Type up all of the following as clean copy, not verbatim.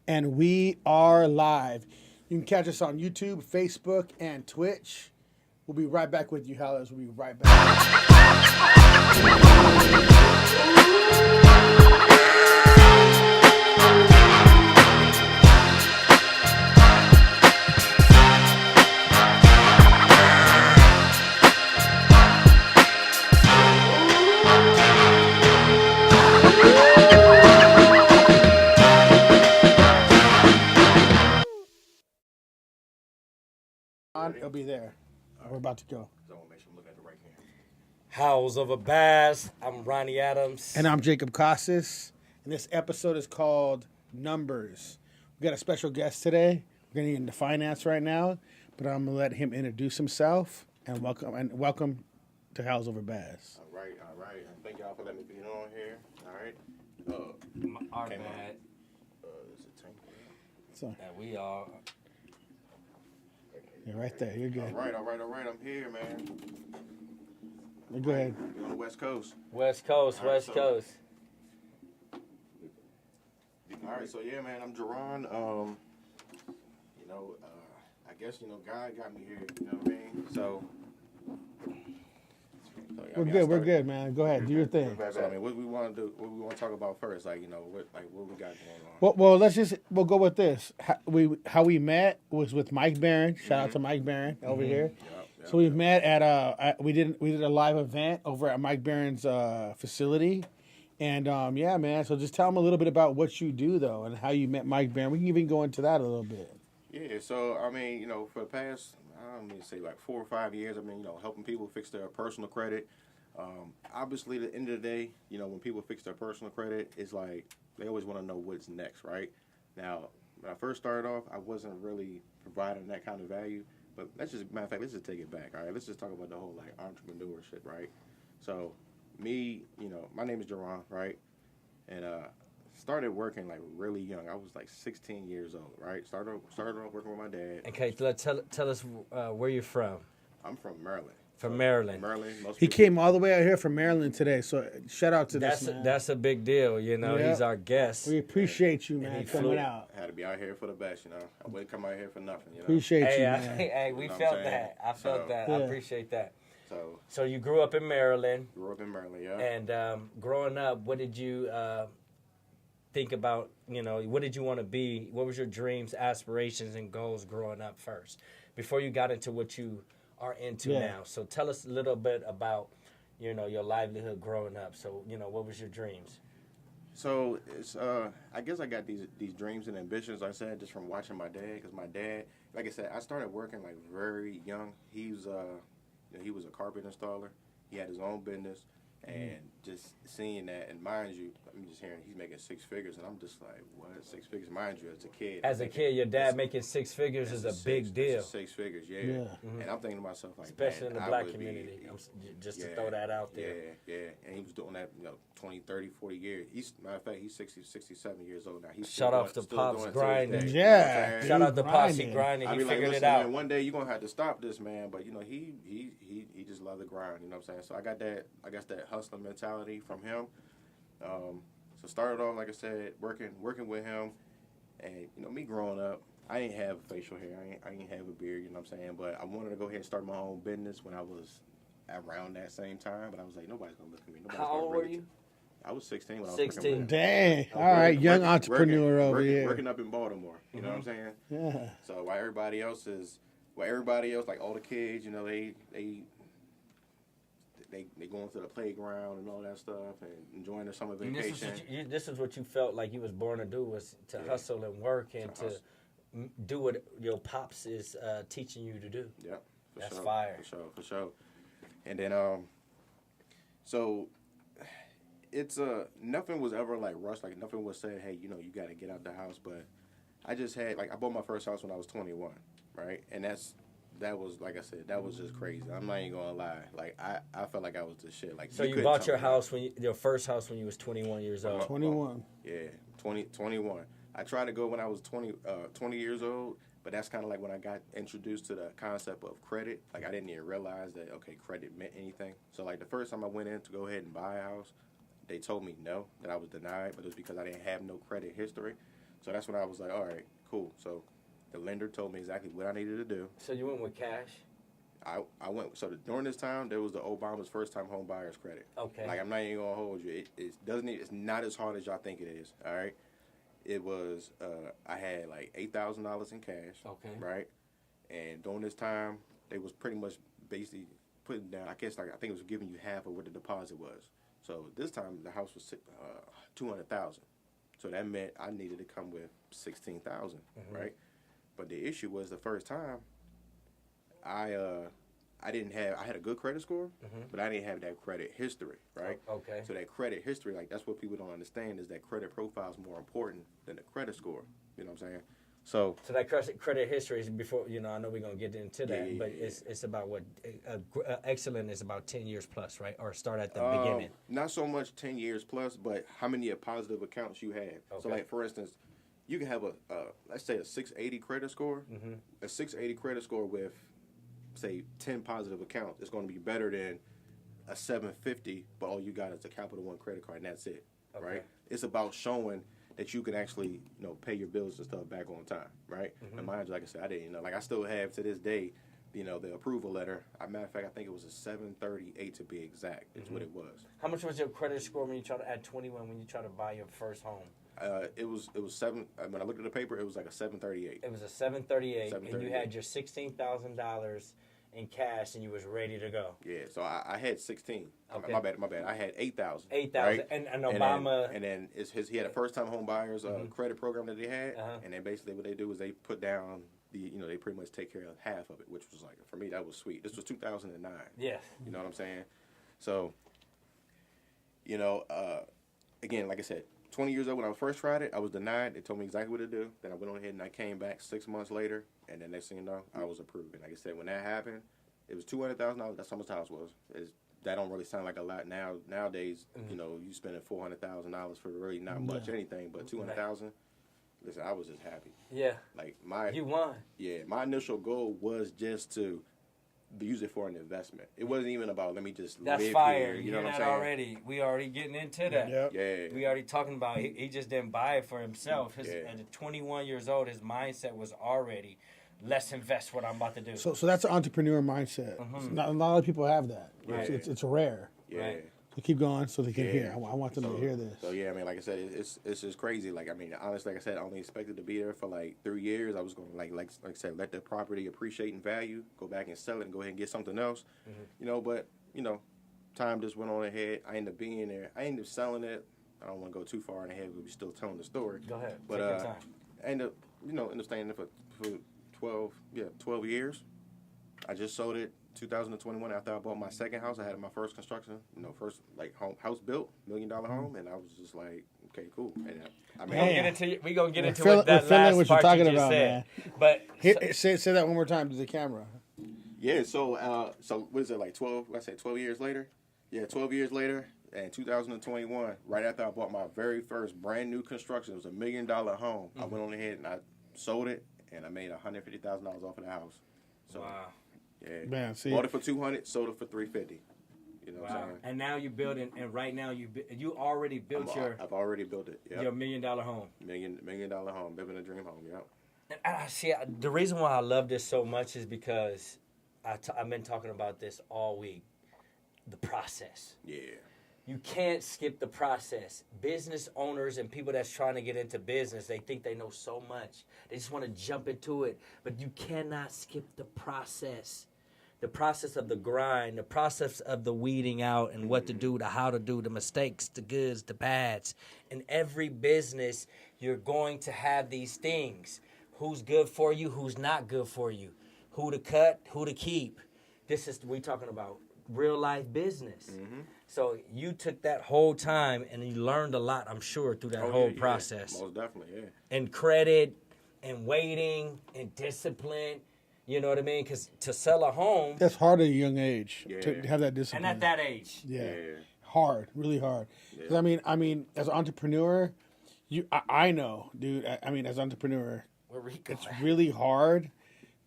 And we are live. You can catch us on YouTube, Facebook, and Twitch. We'll be right back with you, Howlers. We'll be right back. It'll be there. We're about to go. So I want to make sure I'm looking at the right hand. House of a Bass. I'm Ronnie Adams. And I'm Jacob Casas. And this episode is called Numbers. We got a special guest today. We're going to get into finance right now, but I'm going to let him introduce himself and welcome to House Over Bass. All right. And thank y'all for letting me be on here. All right. Our came bad. Is it tank? So, That we are. you're right there. You're good. All right. I'm here, man. Go ahead. We're on the West Coast. West Coast, All right, West so- Coast. All right. So yeah, man. I'm Jaron. I guess God got me here. You know what I mean? So. We're good, man. Go ahead. Do your thing. So I mean, what we want to do? What we want to talk about first? What we got going on? Well, we'll go with this. How we met was with Mike Barron. Shout out to Mike Barron over here. So we met at we did a live event over at Mike Barron's facility, and yeah, man. So just tell them a little bit about what you do though, and how you met Mike Barron. We can even go into that a little bit. Yeah. So I mean, for the past, I'm gonna say like 4 or 5 years, I've been helping people fix their personal credit. Obviously, at the end of the day, when people fix their personal credit, it's like they always want to know what's next, right? Now, when I first started off, I wasn't really providing that kind of value. But let's just take it back, all right? Let's just talk about the whole entrepreneurship, right? So, me, my name is Jaron, right? And started working like really young. I was like 16 years old, right? Started off working with my dad. Okay, tell us where you're from. I'm from Maryland. From Maryland. He came all the way out here from Maryland today, so shout out to this man. That's a big deal, Yeah. He's our guest. We appreciate you, man, coming out. Had to be out here for the best, I wouldn't come out here for nothing, Appreciate you, man. Hey, we You know what felt I'm saying? that. I felt that. Yeah. I appreciate that. So you grew up in Maryland. grew up in Maryland, yeah. And growing up, what did you think about, what did you want to be? What was your dreams, aspirations, and goals growing up first, before you got into what you are into now? So tell us a little bit about, your livelihood growing up. So, what was your dreams? So it's I guess I got these dreams and ambitions, like I said, just from watching my dad. Because my dad, like I said, I started working like very young. He was a carpet installer. He had his own business, and just seeing that, and mind you, I'm just hearing he's making 6 figures, and I'm just like, what, 6 figures? Mind you, as a kid. As a kid, your dad making 6 figures is a big deal. 6 figures, yeah. Mm-hmm. And I'm thinking to myself, like, Especially in the man, I black would community. Just to yeah, throw that out there. Yeah. And he was doing that, 20, 30, 40 years. Matter of fact, he's 60, 67 years old now. He's Shout out to still Pops doing grinding. to this day. Yeah. You know what I'm saying? Shout out to Pops, he grinding. grinding. I He be like, figured listen, it out. man, one day you're gonna have to stop this, man. But he just loved the grind. You know what I'm saying? So I got that. I guess that hustling mentality from him. So started off, like I said, working with him, and me growing up, I didn't have facial hair. I didn't have a beard. You know what I'm saying? But I wanted to go ahead and start my own business when I was around that same time. But I was like, nobody's gonna look at me. Nobody's How gonna old really were you? I was 16 when I was 16. working with him. Dang. All right, young entrepreneur over working, here. Working up in Baltimore. You know what I'm saying? Yeah. So while everybody else, like all the kids, they going to the playground and all that stuff and enjoying their summer And vacation. this is what you felt like you was born to do, was to hustle and work and to do what your pops is teaching you to do. Yeah, That's fire. For sure. And then so it's nothing was ever like rushed. Like nothing was said, hey, you got to get out the house. But I just had I bought my first house when I was 21, right? And that was, like I said, that was just crazy. I'm not even gonna lie. Like I felt like I was the shit. Like so you bought your house your first house when you was 21 years old. 21. Yeah, 21. I tried to go when I was 20 years old, but that's kind of like when I got introduced to the concept of credit. Like I didn't even realize that credit meant anything. So like the first time I went in to go ahead and buy a house, they told me no, that I was denied, but it was because I didn't have no credit history. So that's when I was like, all right, cool. So the lender told me exactly what I needed to do. So you went with cash? I went, so during this time, there was the Obama's first time home buyer's credit. Okay. Like, I'm not even going to hold you. It's not as hard as y'all think it is, all right? It was, I had like $8,000 in cash. Okay. Right? And during this time, they was pretty much basically putting down, I think it was giving you half of what the deposit was. So this time, the house was $200,000. So that meant I needed to come with $16,000, right? But the issue was the first time, I had a good credit score, but I didn't have that credit history, right? Okay. So that credit history, like, that's what people don't understand, is that credit profile is more important than the credit score. You know what I'm saying? So that credit history is before, I know we're going to get into that, but yeah. it's about what, excellent is about 10 years plus, right? Or start at the beginning. Not so much 10 years plus, but how many positive accounts you have. Okay. So, like, for instance, you can have let's say a 680 credit score. A 680 credit score with, say, 10 positive accounts is going to be better than a 750, but all you got is a Capital One credit card, and that's it, right? It's about showing that you can actually, pay your bills and stuff back on time, right? And mind you, like I said, I didn't know. Like, I still have to this day, the approval letter. Matter of fact, I think it was a 738 to be exact. Is what it was. How much was your credit score when you tried to, at 21, when you tried to buy your first home? It was seven. When I looked at the paper, it was like a 738. It was a 738, and you had your $16,000 in cash, and you was ready to go. Yeah, so I had 16. Okay. My bad. I had 8,000. 8,000, right? and Obama. And then he had a first time home buyers credit program that they had, and then basically what they do is they put down they pretty much take care of half of it, which was like, for me, that was sweet. This was 2009. Yes. You know what I'm saying? So, again, like I said, 20 years old when I first tried it, I was denied. They told me exactly what to do. Then I went on ahead and I came back 6 months later, and then next thing you know, I was approved. And like I said, when that happened, it was $200,000. That's how much the house was. That don't really sound like a lot nowadays. You spending $400,000 for really not much anything, but $200,000. Listen, I was just happy. Yeah. Like you won. Yeah, my initial goal was just to use it for an investment. It wasn't even about let me just That's live fire. here. You know what I'm saying? Already. We already getting into that. Yep. Yeah. We already talking about he just didn't buy it for himself. At 21 years old, his mindset was already, let's invest what I'm about to do. So that's an entrepreneur mindset. Not a lot of people have that. Right. It's rare. Yeah. Right. So keep going so they can Yeah. hear. I want them to hear this. So yeah, I mean, like I said, it's just crazy. Like, I mean, honestly, like I said, I only expected to be there for like 3 years. I was going to like I said, let the property appreciate in value, go back and sell it, and go ahead and get something else. But time just went on ahead. I ended up being there. I ended up selling it. I don't want to go too far in ahead, but we're still telling the story. Go ahead. But take your time. I ended up staying there for 12 years. I just sold it 2021 after I bought my second house. I had my first construction, first like house built, $1 million home, and I was just like, okay, cool. And We gonna get into feeling that last what part you're talking you just about, said. man. But Say that one more time to the camera. Yeah, so what is it, like 12, let's say 12 years later? Yeah, 12 years later, in 2021, right after I bought my very first brand new construction, it was $1 million home. I went on ahead and I sold it, and I made $150,000 off of the house. So, wow. Yeah. Man, see. Bought it for $200, sold it for $350. You know what I'm saying? And now you're building, and right now you already built I've already built it. Yep. your $1 million home. Million dollar home, living a dream home. Yep. And I see the reason why I love this so much is because I've been talking about this all week. The process. Yeah. You can't skip the process. Business owners and people that's trying to get into business, they think they know so much. They just want to jump into it. But you cannot skip the process. The process of the grind, the process of the weeding out and what to do, the how to do, the mistakes, the goods, the bads. In every business, you're going to have these things. Who's good for you, who's not good for you. Who to cut, who to keep. We're talking about real life business. So you took that whole time and you learned a lot, I'm sure, through that whole process. Yeah. Most definitely, yeah. And credit and waiting and discipline. You know what I mean? Because to sell a home. That's hard at a young age to have that discipline. And at that age. Yeah. Hard, really hard. Because I mean, as an entrepreneur, I know, dude. I mean, as an entrepreneur, it's really hard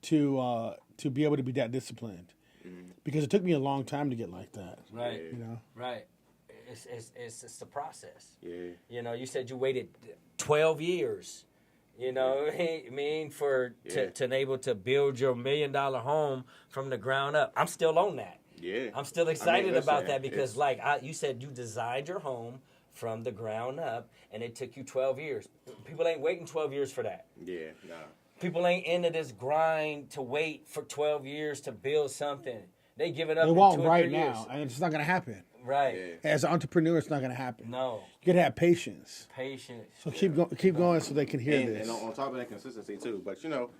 to be able to be that disciplined. Because it took me a long time to get like that. Right. Right. It's the process. Yeah. You said you waited 12 years You know, I mean, for to able to build your $1 million home from the ground up. I'm still on that. Yeah. I'm still excited listen, about that because, like you said, you designed your home from the ground up, and it took you 12 years. People ain't waiting 12 years for that. Yeah, nah. People ain't into this grind to wait for 12 years to build something. They give it up. They in won't 2 or right 3 now, years. and it's not going to happen. Right. Yeah. As an entrepreneur, it's not going to happen. No. You got to have patience. Patience. So keep going so they can hear And this. on top of that, consistency too. But you know,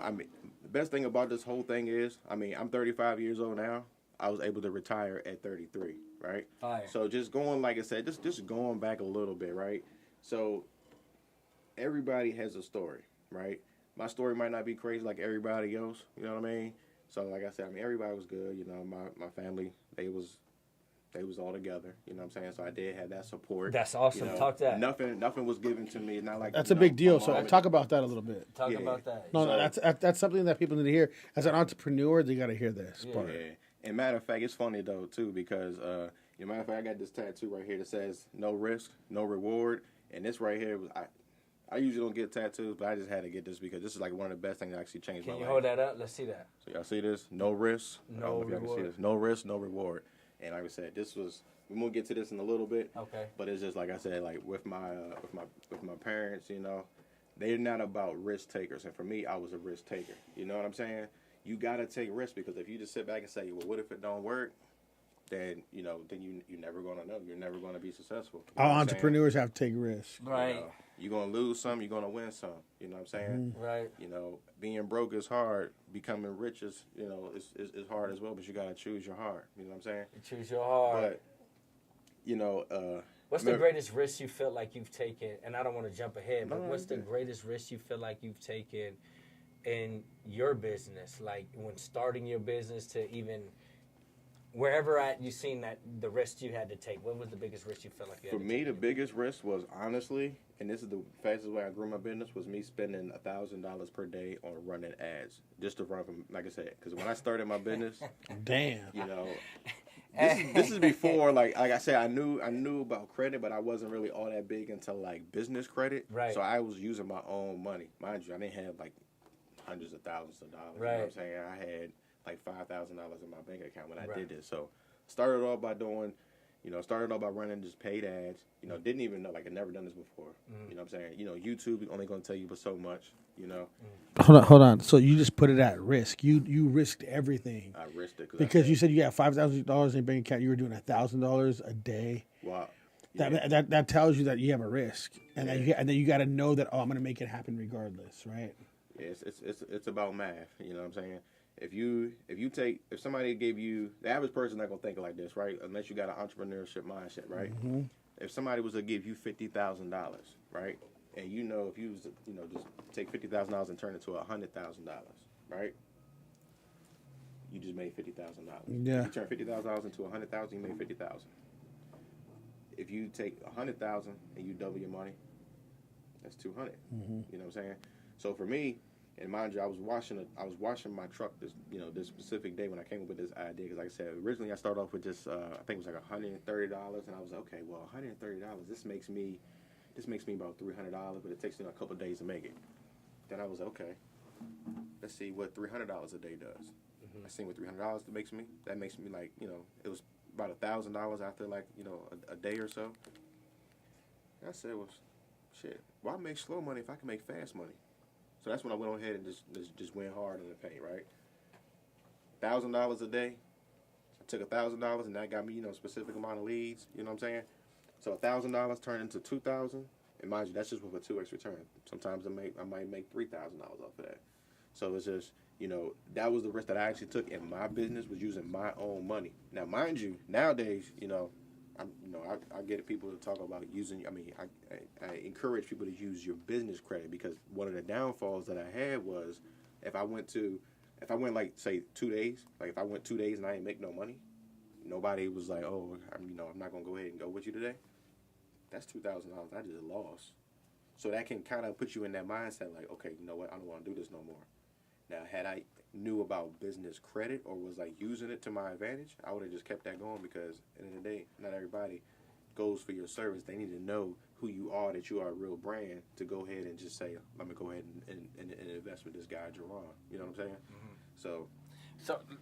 I mean, the best thing about this whole thing is, I mean, I'm 35 years old now. I was able to retire at 33, right? Fire. So just going, like I said, just going back a little bit, right? So everybody has a story, right? My story might not be crazy like everybody else, you know what I mean? So like I said, I mean, everybody was good, you know, my family, they was all together, you know what I'm saying? So I did have that support. That's awesome. You know, Talk that. Nothing was given to me. Not like That's you a know, big deal. my So mom talk about that a little bit. Talk Yeah. about that. No, that's something that people need to hear. As an entrepreneur, they got to hear this part. Yeah. And matter of fact, it's funny though too because matter of fact, I got this tattoo right here that says "No risk, no reward," and this right here, I usually don't get tattoos, but I just had to get this because this is like one of the best things that actually changed my Can you life. hold that up? Let's see that. So y'all see this? No risk, I No don't know if y'all can see reward. this. No risk, no reward. And like I said, this was. We're gonna get to this in a little bit. Okay. But it's just like I said, like with my parents, you know, they're not about risk takers, and for me, I was a risk taker. You know what I'm saying? You gotta take risks because if you just sit back and say, well, what if it don't work? Then you're never gonna know. You're never gonna be successful. You know All what I'm entrepreneurs have to take risks. Right. you're gonna lose some, you're gonna win some. You know what I'm saying? Right. You know, being broke is hard. Becoming rich is is hard as well. But you gotta choose your heart. You know what I'm saying? You choose your heart. But What's the greatest risk you feel like you've taken? And I don't want to jump ahead, but No, what's the okay. greatest risk you feel like you've taken in your business? Like when starting your business to even wherever you've seen that the risk you had to take. What was the biggest risk you felt like you had For to me, take? the biggest risk was honestly, and this is the fastest way I grew my business, was me spending $1,000 per day on running ads just to run from, like I said, because when I started my business, Damn. you know, this is before like I said, I knew about credit, but I wasn't really all that big into like business credit. Right. So I was using my own money, mind you. I didn't have like hundreds of thousands of dollars. Right. You know what I'm saying? I had like $5,000 in my bank account when I did this. So started off by running just paid ads. You know, didn't even know, like, I'd never done this before. You know what I'm saying? You know, YouTube is only going to tell you but so much, you know. Hold on. So you just put it at risk. You risked everything I risked it. because you said you had $5,000 in your bank account. You were doing $1,000 a day. Wow. That tells you that you have a risk, and then you got to know that I'm going to make it happen regardless, right? Yeah, it's about math. You know what I'm saying? If somebody gave you, the average person not gonna think like this, right? Unless you got an entrepreneurship mindset, right? Mm-hmm. If somebody was to give you $50,000, right, and if you was to, just take $50,000 and turn it to $100,000, right? You just made $50,000. Yeah. If you turn $50,000 into $100,000, you made $50,000. If you take $100,000 and you double your money, that's $200. Mm-hmm. You know what I'm saying? So for me, and mind you, I was washing my truck this specific day when I came up with this idea. Because like I said, originally I started off with just I think it was like $130, and I was like, okay, well, $130. This makes me about $300, but it takes me a couple of days to make it. Then I was like, okay, let's see what $300 a day does. I seen what $300 makes me. That makes me like it was about $1,000 after like a day or so. And I said, well, shit, why make slow money if I can make fast money? So that's when I went on ahead and just went hard in the paint, right? $1,000 a day. I took $1,000 and that got me, a specific amount of leads. You know what I'm saying? So $1,000 turned into $2,000, and mind you, that's just with a 2x return. Sometimes I might make $3,000 off of that. So it's just, that was the risk that I actually took in my business, was using my own money. Now, mind you, nowadays, I get people to talk about using. I mean, I encourage people to use your business credit, because one of the downfalls that I had was if I went like say 2 days, like if I went 2 days and I didn't make no money, nobody was like, oh, I'm not gonna go ahead and go with you today. That's $2,000 I just lost. So that can kind of put you in that mindset, like, okay, you know what, I don't want to do this no more. Now, had I knew about business credit or was like using it to my advantage, I would have just kept that going, because at the end of the day, not everybody goes for your service. They need to know who you are, that you are a real brand, to go ahead and just say, let me go ahead and invest with this guy, Jaron. You know what I'm saying? So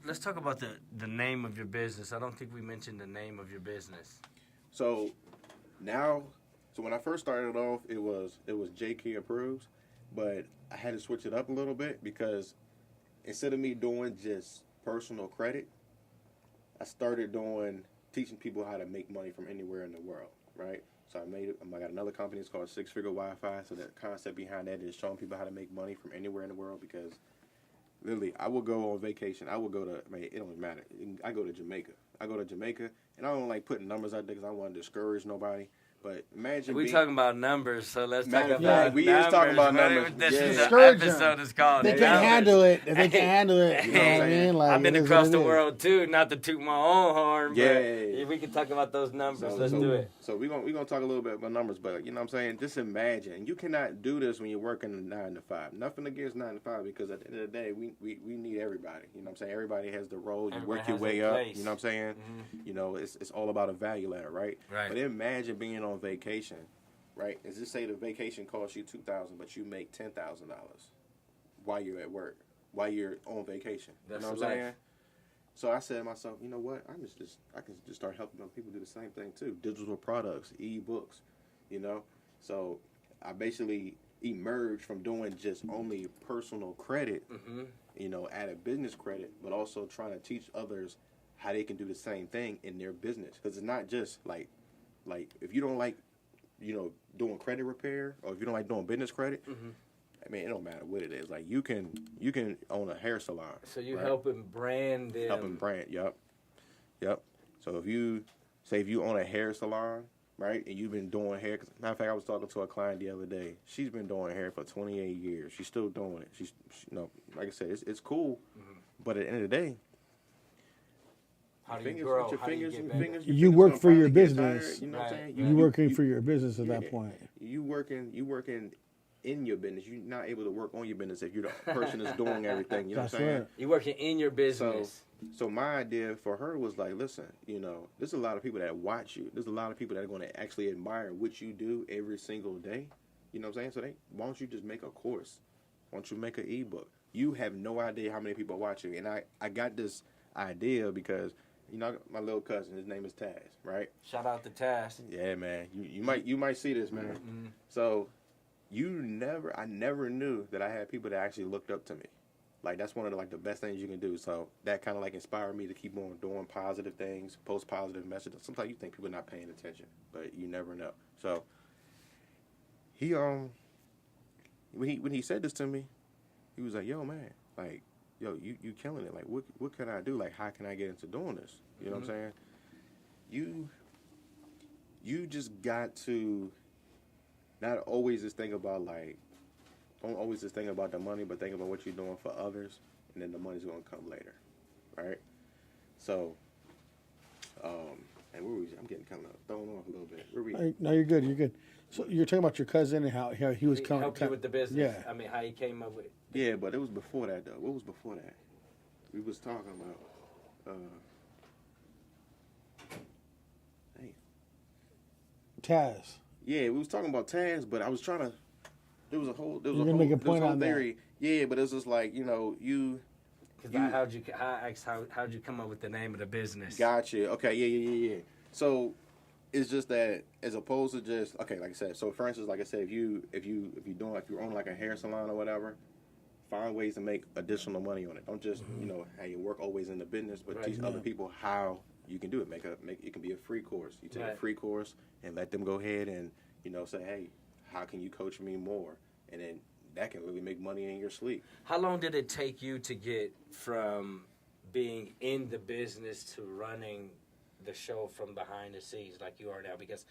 let's talk about the name of your business. I don't think we mentioned the name of your business. So when I first started off, it was JK Approves, but I had to switch it up a little bit because instead of me doing just personal credit, I started teaching people how to make money from anywhere in the world, right? So I got another company. It's called Six Figure Wi-Fi. So the concept behind that is showing people how to make money from anywhere in the world, because literally, I will go on vacation. I will go to, it don't matter. I go to Jamaica. And I don't like putting numbers out there because I don't want to discourage nobody. But imagine we talking about numbers, so let's talk about numbers. We is talking about numbers. This is the Discourage episode is called They can't handle it. If they can't handle it, you know what I mean? Like, I've been it is across what the it is. world too, not to toot my own horn, Yeah. but if we can talk about those numbers. Let's do it. So we're gonna talk a little bit about numbers, but you know what I'm saying? Just imagine, you cannot do this when you're working a 9 to 5. Nothing against 9 to 5, because at the end of the day, we need everybody. You know what I'm saying? Everybody has the role. You work your way up. You know what I'm saying? You know, it's all about a value ladder, right? Right. But imagine being on vacation, right? As just say the vacation costs you $2,000, but you make $10,000 while you're at work, while you're on vacation. That's you know what I'm saying? So I said to myself, you know what? I can just start helping other people do the same thing too. Digital products, e-books, you know. So I basically emerged from doing just only personal credit, you know, added business credit, but also trying to teach others how they can do the same thing in their business. Because it's not just like if you don't like, you know, doing credit repair, or if you don't like doing business credit, I mean, it don't matter what it is. Like you can own a hair salon. So you right? helping brand them. Helping brand, yep. So if you own a hair salon, right, and you've been doing hair. Matter of fact, I was talking to a client the other day. She's been doing hair for 28 years. She's still doing it. She you know, like I said, it's cool, but at the end of the day, how do you grow? How do you get better? You work for your business. You know what I'm saying? You working for your business at that point. You working in your business. You're not able to work on your business if you're the person that's doing everything. You know what I'm saying? Right. You working in your business. So my idea for her was like, listen, you know, there's a lot of people that watch you. There's a lot of people that are going to actually admire what you do every single day. You know what I'm saying? So why don't you just make a course? Why don't you make an ebook? You have no idea how many people are watching. And I got this idea because, you know, my little cousin, his name is Taz, right? Shout out to Taz. Yeah, man. You might see this, man. So I never knew that I had people that actually looked up to me. Like, that's one of the best things you can do. So that kind of inspired me to keep on doing positive things, post positive messages. Sometimes you think people are not paying attention, but you never know. So he when he said this to me, he was like, "Yo, man, like, yo, you killing it. Like, what can I do? Like, how can I get into doing this? You know what I'm saying? You just got to not always just think about don't always just think about the money, but think about what you're doing for others, and then the money's gonna come later, right? So, and where we? I'm getting kind of thrown off a little bit. Where we? No, you're good. You're good. So you're talking about your cousin and how he was coming. Help you with the business. Yeah. I mean, how he came up with. Yeah, but it was before that though. What was before that? We was talking about. Taz. Yeah, we was talking about Taz, but I was trying to. There was a whole theory. Yeah, but it's just like, you know, How'd you come up with the name of the business? Gotcha. Okay. Yeah. So it's just that, as opposed to just, okay, like I said. So for instance, like I said, if you own like a hair salon or whatever, find ways to make additional money on it. Don't just have your work always in the business, but teach other people how you can do it. Make it can be a free course. You take a free course and let them go ahead and say, hey, how can you coach me more? And then that can really make money in your sleep. How long did it take you to get from being in the business to running the show from behind the scenes like you are now? Because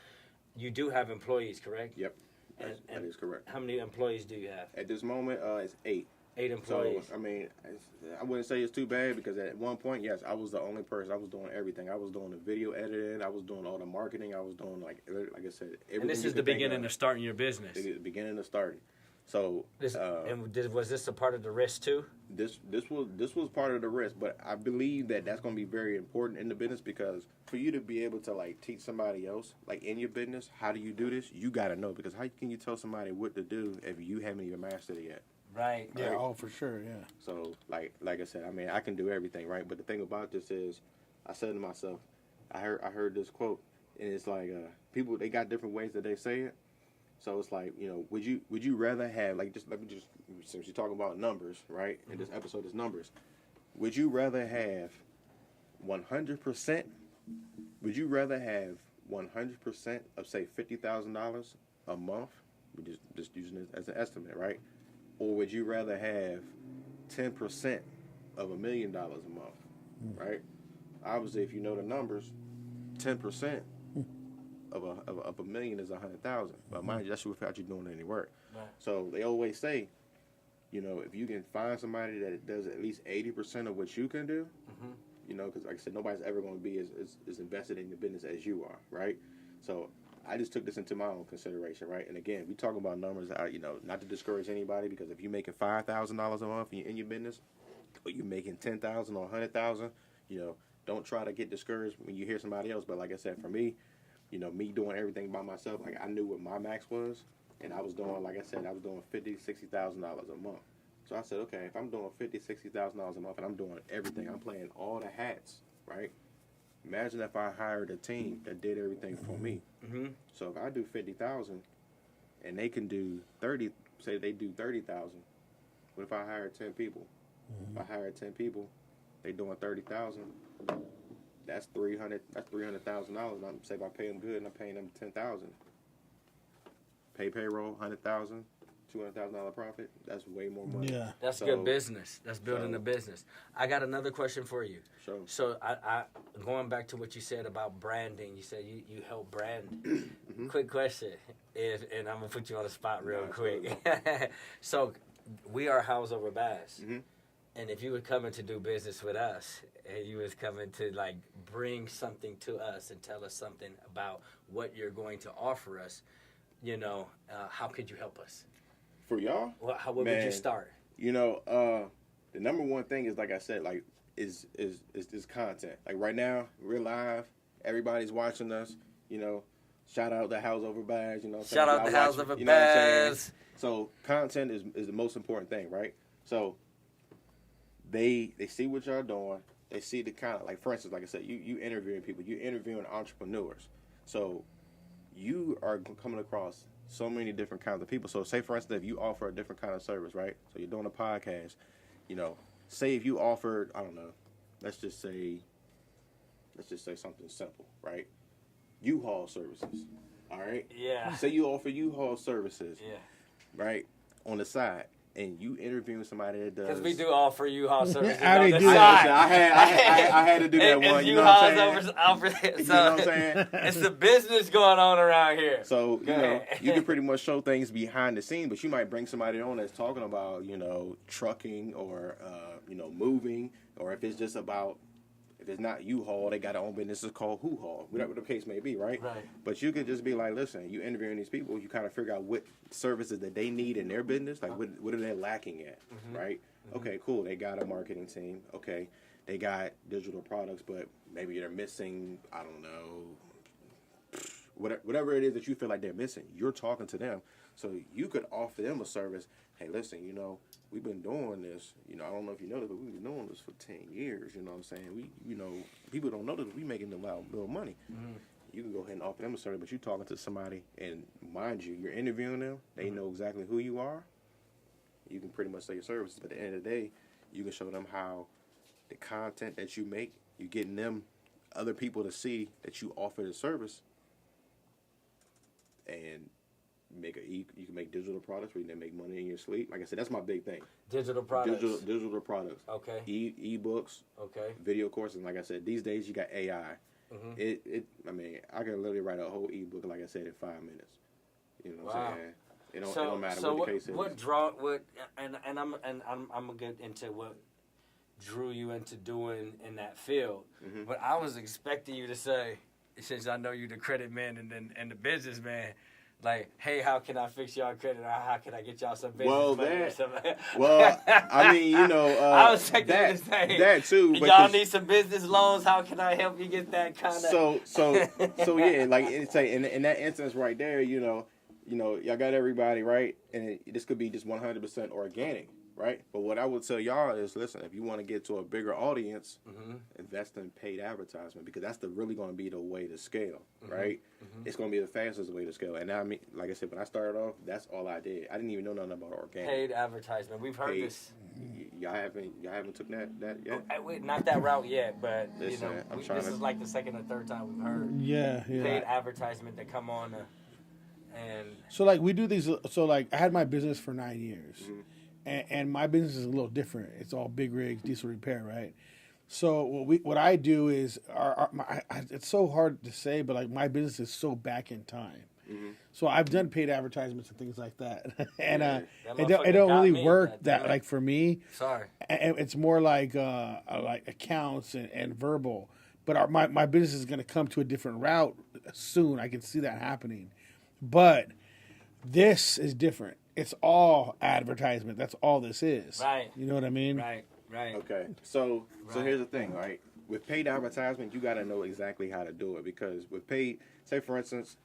you do have employees, correct? Yep, that is correct. How many employees do you have? At this moment, it's 8. 8 employees. So, I mean, I wouldn't say it's too bad, because at one point, yes, I was the only person. I was doing everything. I was doing the video editing. I was doing all the marketing. I was doing, like I said, everything. And this is the beginning of starting your business. The beginning of starting. So was this a part of the risk too? this was part of the risk, but I believe that that's going to be very important in the business, because for you to be able to like teach somebody else like in your business how do you do this, you got to know, because how can you tell somebody what to do if you haven't even mastered it yet? Right. Yeah. Right. Oh, for sure. Yeah. So like I said, I mean, I can do everything, right? But the thing about this is, I said to myself, I heard this quote, and it's like people, they got different ways that they say it. So it's like, you know, would you rather have, like, just let me just, since you're talking about numbers, right? And this episode is numbers. Would you rather have 100%? Would you rather have 100% of, say, $50,000 a month? We're just using it as an estimate, right? Or would you rather have 10% of $1 million a month, right? Obviously, if you know the numbers, 10% of a million is 100,000. But mind you, that's without you doing any work. Right. So they always say, you know, if you can find somebody that does at least 80% of what you can do, you know, because like I said, nobody's ever going to be as invested in the business as you are, right? So I just took this into my own consideration, right? And again, we talk about numbers, you know, not to discourage anybody, because if you're making $5,000 a month in your business, or you're making $10,000 or $100,000, you know, don't try to get discouraged when you hear somebody else. But like I said, for me, you know, me doing everything by myself, like I knew what my max was, and I was doing, like I said, I was doing $50,000-$60,000 a month. So I said, okay, if I'm doing $50,000-$60,000 a month and I'm doing everything, I'm playing all the hats, right? Imagine if I hired a team that did everything for me. So if I do 50,000 and they can do 30, say they do 30,000. What if I hire 10 people? If I hire 10 people, they doing 30,000. That's $300,000. That's $300,000. I'm say if I pay them good and I'm paying them 10,000. Pay payroll, 100,000, $200,000 profit. That's way more money. Yeah. That's good business. That's building a business. I got another question for you. Sure. So I going back to what you said about branding. You said you help brand. Quick question, and I'm gonna put you on the spot real quick. So we are House Over Bass. And if you were coming to do business with us, and you was coming to like bring something to us and tell us something about what you're going to offer us, you know, how could you help us? For y'all? Well, what would you start? You know, the number one thing is, like I said, like is this content. Like right now, we're live. Everybody's watching us. You know, shout out to House Over Bass. You know, Shout out to House Over Bass. You know what I'm saying? So content is the most important thing, right? So they see what y'all doing. They see the kind of, like, for instance, like I said, you interviewing people, you interviewing entrepreneurs. So you are coming across so many different kinds of people. So say, for instance, if you offer a different kind of service, right? So you're doing a podcast, you know, say if you offered, I don't know, let's just say something simple, right? U-Haul services, all right? Yeah. Say you offer U-Haul services, Yeah. right, on the side. And you interviewing somebody that does. Because we do offer U-Haul services How on they the do side. I had to do that one. You know what I'm saying? Offer, You so know what I'm saying? it's the business going on around here. So, Go you know, ahead. you can pretty much show things behind the scenes, but you might bring somebody on that's talking about, you know, trucking or, you know, moving, or if it's just about, if it's not U-Haul, they got their own business, it's called Who-Haul, whatever the case may be, right? Right. But you could just be like, listen, you interviewing these people, you kind of figure out what services that they need in their business, like what are they lacking at, right? Okay, cool, they got a marketing team, okay, they got digital products, but maybe they're missing, I don't know, whatever it is that you feel like they're missing, you're talking to them. So you could offer them a service. Hey, listen, you know, we've been doing this. You know, I don't know if you know this, but we've been doing this for 10 years. You know what I'm saying? We, you know, people don't know that we making a little money. You can go ahead and offer them a service, but you're talking to somebody, and mind you, you're interviewing them. They know exactly who you are. You can pretty much say your services. But at the end of the day, you can show them how the content that you make, you're getting them, other people to see that you offer the service, and you can make digital products where you can make money in your sleep. Like I said, that's my big thing. Digital products. Digital products. Okay. E-books. Okay. Video courses. And like I said, these days you got AI. I mean, I can literally write a whole e-book, like I said, in 5 minutes. You know what I'm saying? It don't matter what the case is. And I'm gonna get into what drew you into doing in that field. But I was expecting you to say, since I know you the credit man and the businessman, Like, hey, how can I fix y'all credit? Or how can I get y'all some business Well, money or that- something? Well, I mean, you know, I was checking that, this thing. that too. Y'all because- need some business loans. How can I help you get that kind of? So yeah, like it's like in that instance right there, you know, y'all got everybody right, and this could be just 100% organic, right? But what I would tell y'all is, listen, if you want to get to a bigger audience, invest in paid advertisement, because that's really going to be the way to scale, right? It's going to be the fastest way to scale. And I mean, like I said, when I started off, that's all I did. I didn't even know nothing about organic. Paid advertisement. We've heard this. Y'all haven't took that yet? Wait, not that route yet, but Listen, you know, I'm this trying is to- like the second or third time we've heard Yeah. paid advertisement to come on, and So like we do these. So like I had my business for 9 years, and my business is a little different. It's all big rigs, diesel repair, right? So what I do is, it's so hard to say, but like my business is so back in time. So I've done paid advertisements and things like that, and That it motherfucker don't got really me, work goddammit. that like for me. sorry. And it's more like accounts and verbal. But my business is going to come to a different route soon. I can see that happening. But this is different. It's all advertisement. That's all this is. Right. You know what I mean? Right. Okay, so Right. here's the thing, right? With paid advertisement, you got to know exactly how to do it, because with paid, say for instance,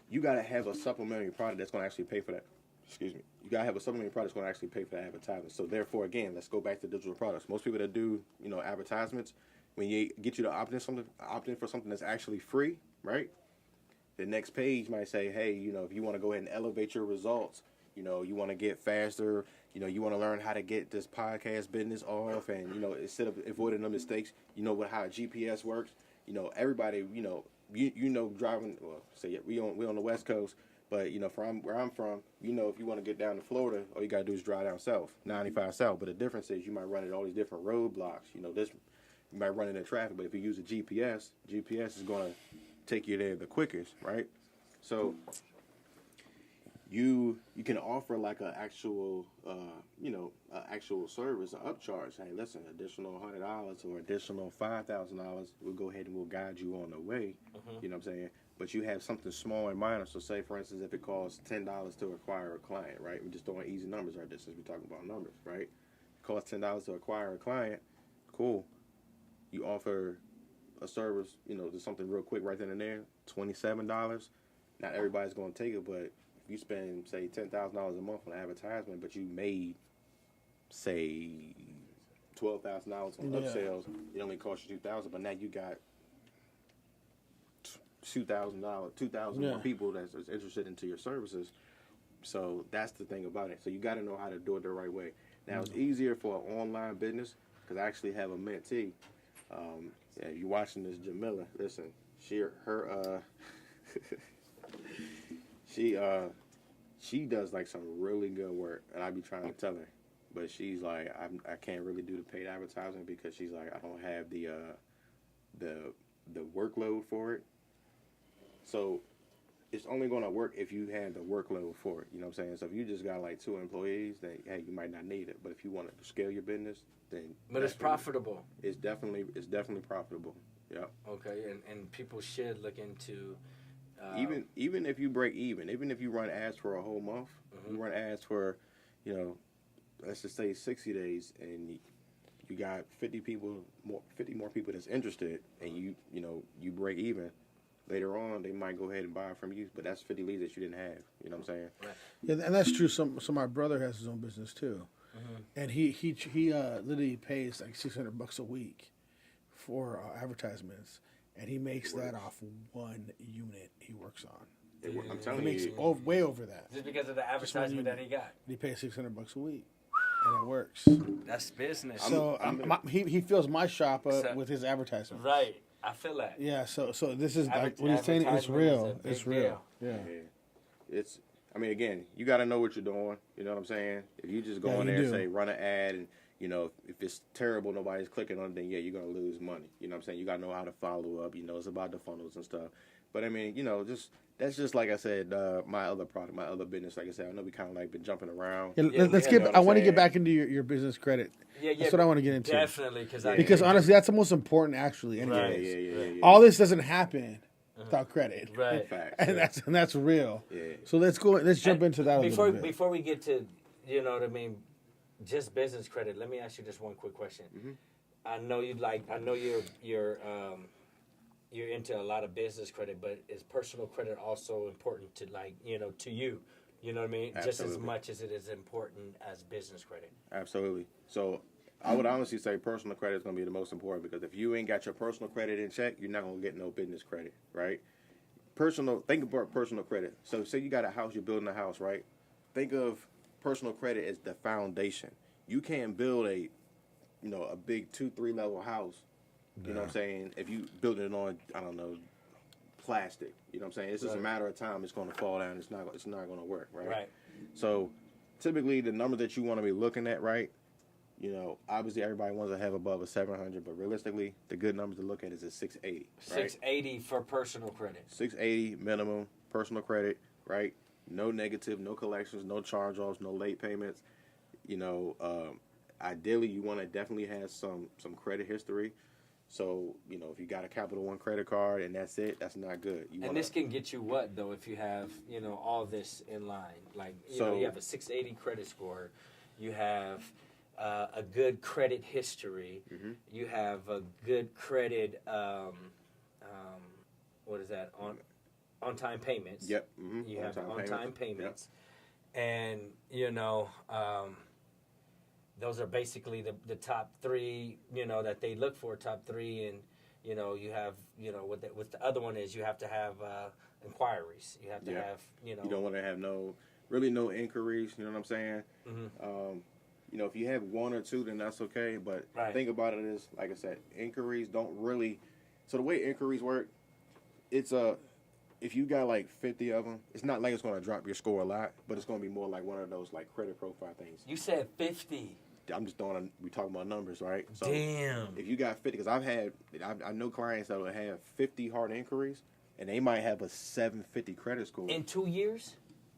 you got to have a supplementary product that's going to actually pay for that. Excuse me. You got to have a supplementary product that's going to actually pay for that advertisement. So therefore, again, let's go back to digital products. Most people that do, advertisements, when you get you to opt in for something that's actually free, right? The next page might say, hey, if you want to go ahead and elevate your results, you want to get faster, you want to learn how to get this podcast business off, and, instead of avoiding the mistakes, how GPS works, everybody, driving, well, say we on the West Coast, but, from where I'm from, if you want to get down to Florida, all you got to do is drive down south, 95 south. But the difference is you might run into all these different roadblocks. You might run into traffic, but if you use a GPS is going to take you there the quickest, right? So you can offer like an actual, actual service, an upcharge. Hey, listen, additional $100 or additional $5,000. We'll go ahead and we'll guide you on the way. You know what I'm saying? But you have something small and minor. So say, for instance, if it costs $10 to acquire a client, right? We're just throwing easy numbers right there since we're talking about numbers, right? It costs $10 to acquire a client. Cool. You offer a service, just something real quick right then and there, $27. Not everybody's going to take it, but if you spend, say, $10,000 a month on advertisement, but you made, say, $12,000 on upsells, it only cost you $2,000, but now you got $2,000 more people that's interested into your services. So that's the thing about it. So you got to know how to do it the right way. Now, it's easier for an online business, because I actually have a mentee. Yeah, you're watching this, Jamila. Listen, she does like some really good work, and I be trying to tell her, but she's like, I can't really do the paid advertising, because she's like, I don't have the workload for it. So it's only going to work if you have the workload for it. You know what I'm saying? So if you just got like 2 employees, then hey, you might not need it. But if you want to scale your business, then But it's profitable. It's definitely profitable. Yeah. Okay, and people should look into. Even if you break even if you run ads for a whole month, you run ads for, let's just say 60 days, and you got 50 more people that's interested, and you break even. Later on, they might go ahead and buy it from you, but that's 50 leads that you didn't have. You know what I'm saying? Right. Yeah, and that's true. So my brother has his own business too, and he literally pays like $600 a week for advertisements, and he makes that off one unit he works on. I'm He telling makes you. way over that. Just because of the advertisement that he got. He pays $600 a week, and it works. That's business. So he fills my shop up So- with his advertisements. Right. I feel that. Yeah. So this is like what he's saying. It's real. Advertisement is a It's big real. deal. Yeah. It's. I mean, again, you got to know what you're doing. You know what I'm saying? If you just go Yeah, in you there and do. say run an ad, and if it's terrible, nobody's clicking on it, then yeah, you're gonna lose money. You know what I'm saying? You got to know how to follow up. It's about the funnels and stuff. But I mean, that's just like I said, my other product, my other business. Like I said, I know we kind of like been jumping around. Yeah, let's you know get. what I I'm want to get saying? back into your business credit. Yeah, That's what I want to get into. Definitely, because Because honestly, that's the most important. Actually, anyway. Right. Yeah. All this doesn't happen without credit. Right. Facts. And that's real. Yeah. So let's jump into that a little bit. Before we get to, you know what I mean, just business credit. Let me ask you just one quick question. Mm-hmm. I know you're into a lot of business credit, but is personal credit also important to to you? You know what I mean? Absolutely. Just as much as it is important as business credit. Absolutely. So I would honestly say personal credit is going to be the most important, because if you ain't got your personal credit in check, you're not going to get no business credit, right? Think about personal credit. So say you got a house, you're building a house, right? Think of personal credit as the foundation. You can't build a big 2-3 level house. You know what I'm saying? If you build it on, I don't know, plastic. You know what I'm saying? It's just a matter of time. It's going to fall down. It's not going to work, right? Right. So typically the number that you want to be looking at, right? Obviously everybody wants to have above a 700, but realistically, the good number to look at is a 680. Right? 680 for personal credit. 680 minimum personal credit, right? No negative, no collections, no charge-offs, no late payments. Ideally, you want to definitely have some credit history. So, if you got a Capital One credit card and that's it, that's not good. This can get you what, though, if you have, all this in line? Like, you have a 680 credit score. You have a good credit history. Mm-hmm. You have a good credit, what is that, on-time payments. Yep. Mm-hmm. You have on-time payments. Yep. And, those are basically the top three, that they look for, top three. And, you have, with the other one is you have to have inquiries. You have to have, You don't want to have no inquiries, you know what I'm saying? Mm-hmm. If you have one or two, then that's okay. But think about it is, like I said, inquiries don't really. So the way inquiries work, it's if you got like 50 of them, it's not like it's going to drop your score a lot, but it's going to be more like one of those like credit profile things. You said 50. I'm just we talking about numbers, right? So damn. If you got 50, because I know clients that will have 50 hard inquiries, and they might have a 750 credit score. In 2 years?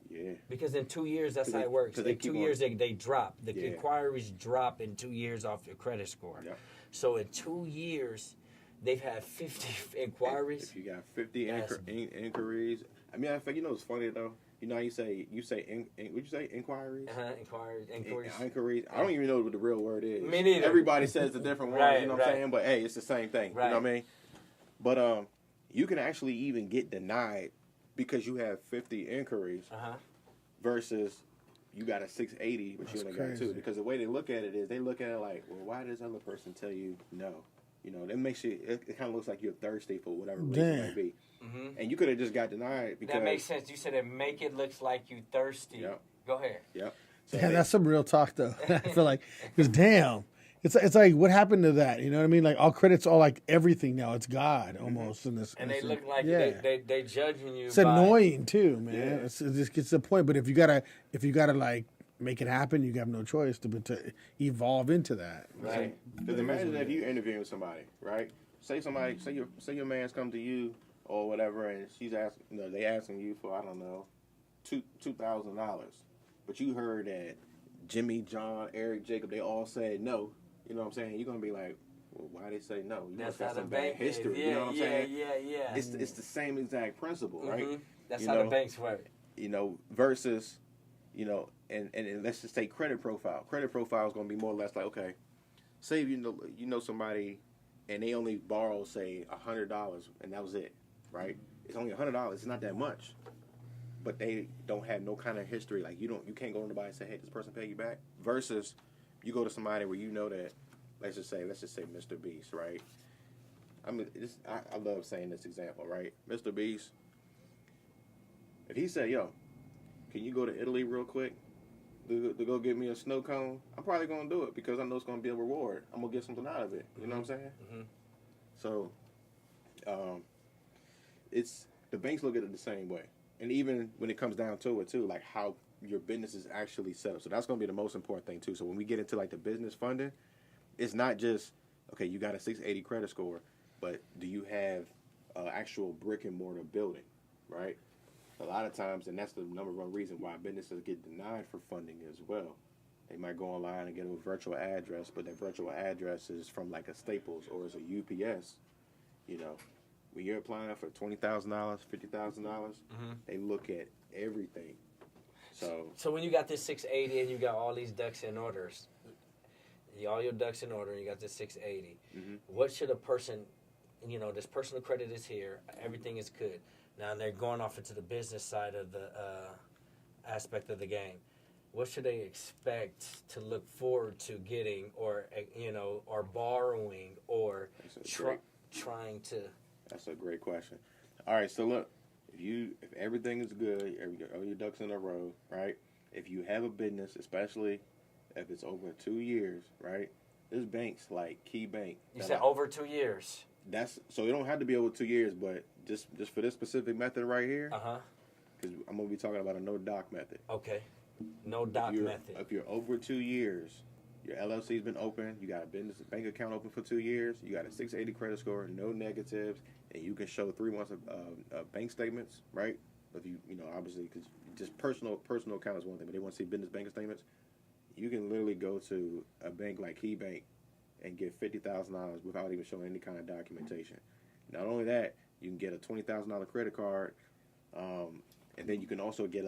Yeah. Because in 2 years, that's how it works. In 2 years, they drop. The inquiries drop in 2 years off your credit score. Yeah. So in 2 years, they've had 50 inquiries. If you got 50 inquiries, I mean, it's funny though. How you say what'd you say, inquiries? Inquiries. I don't even know what the real word is. Me neither. Everybody says the different words, you know what I'm saying? But hey, it's the same thing. Right. You know what I mean? But you can actually even get denied because you have 50 inquiries versus you got a 680, but you only got 2. Because the way they look at it is they look at it like, well, why does this other person tell you no? That makes it kind of looks like you're thirsty for whatever reason it might be. Mm-hmm. And you could have just got denied because... That makes sense. You said it make it looks like you thirsty. Yep. Go ahead. Yep. So that's some real talk, though. I feel like, because damn, it's like, what happened to that? You know what I mean? Like, all credit's all like everything now. It's God almost in this. And they look like they judging you. It's annoying too, man. Yeah. It just gets to the point. But if you gotta like make it happen, you have no choice to evolve into that. Right. Because imagine if you interviewing somebody, right? Say your man's come to you or whatever, and she's asking, they asking you for, I don't know, $2,000, but you heard that Jimmy, John, Eric, Jacob, they all said no. You know what I'm saying? You're gonna be like, well, why they say no? You must have some bad history. Yeah, you know what I'm saying? Yeah. It's the same exact principle, right? Mm-hmm. That's how the banks work. Versus, and let's just say credit profile. Credit profile is gonna be more or less like, okay, say if you know somebody, and they only borrow say $100, and that was it, right? It's only $100. It's not that much, but they don't have no kind of history. Like you can't go to anybody and say, hey, this person pay you back. Versus, you go to somebody where you know that, let's just say Mr. Beast, right? I love saying this example, right? Mr. Beast, if he said, yo, can you go to Italy real quick to go get me a snow cone? I'm probably going to do it because I know it's going to be a reward. I'm going to get something out of it. You know what I'm saying? Mm-hmm. So, it's the banks look at it the same way. And even when it comes down to it, too, like how your business is actually set up. So that's going to be the most important thing, too. So when we get into, like, the business funding, it's not just, okay, you got a 680 credit score, but do you have actual brick and mortar building, right? A lot of times, and that's the number one reason why businesses get denied for funding as well. They might go online and get a virtual address, but that virtual address is from like a Staples or it's a UPS, when you're applying for $20,000, $50,000, they look at everything. So when you got this 680 and you got all these ducks in orders, all your ducks in order, and you got this 680, what should a person, this personal credit is here, everything is good. Now they're going off into the business side of the aspect of the game. What should they expect to look forward to getting, or or borrowing, or trying to? That's a great question. All right, so look, if everything is good, all your ducks in a row, right? If you have a business, especially if it's over 2 years, right? There's banks like Key Bank. You said over 2 years. So it don't have to be over 2 years, but just for this specific method right here. Because I'm gonna be talking about a no doc method. Okay. No doc method. If you're over 2 years, your LLC's been open, you got a business bank account open for 2 years, you got a 680 credit score, no negatives, and you can show 3 months of bank statements, right? If obviously, because just personal account is one thing, but they want to see business bank statements. You can literally go to a bank like Key Bank and get $50,000 without even showing any kind of documentation. Not only that, you can get a $20,000 credit card, and then you can also get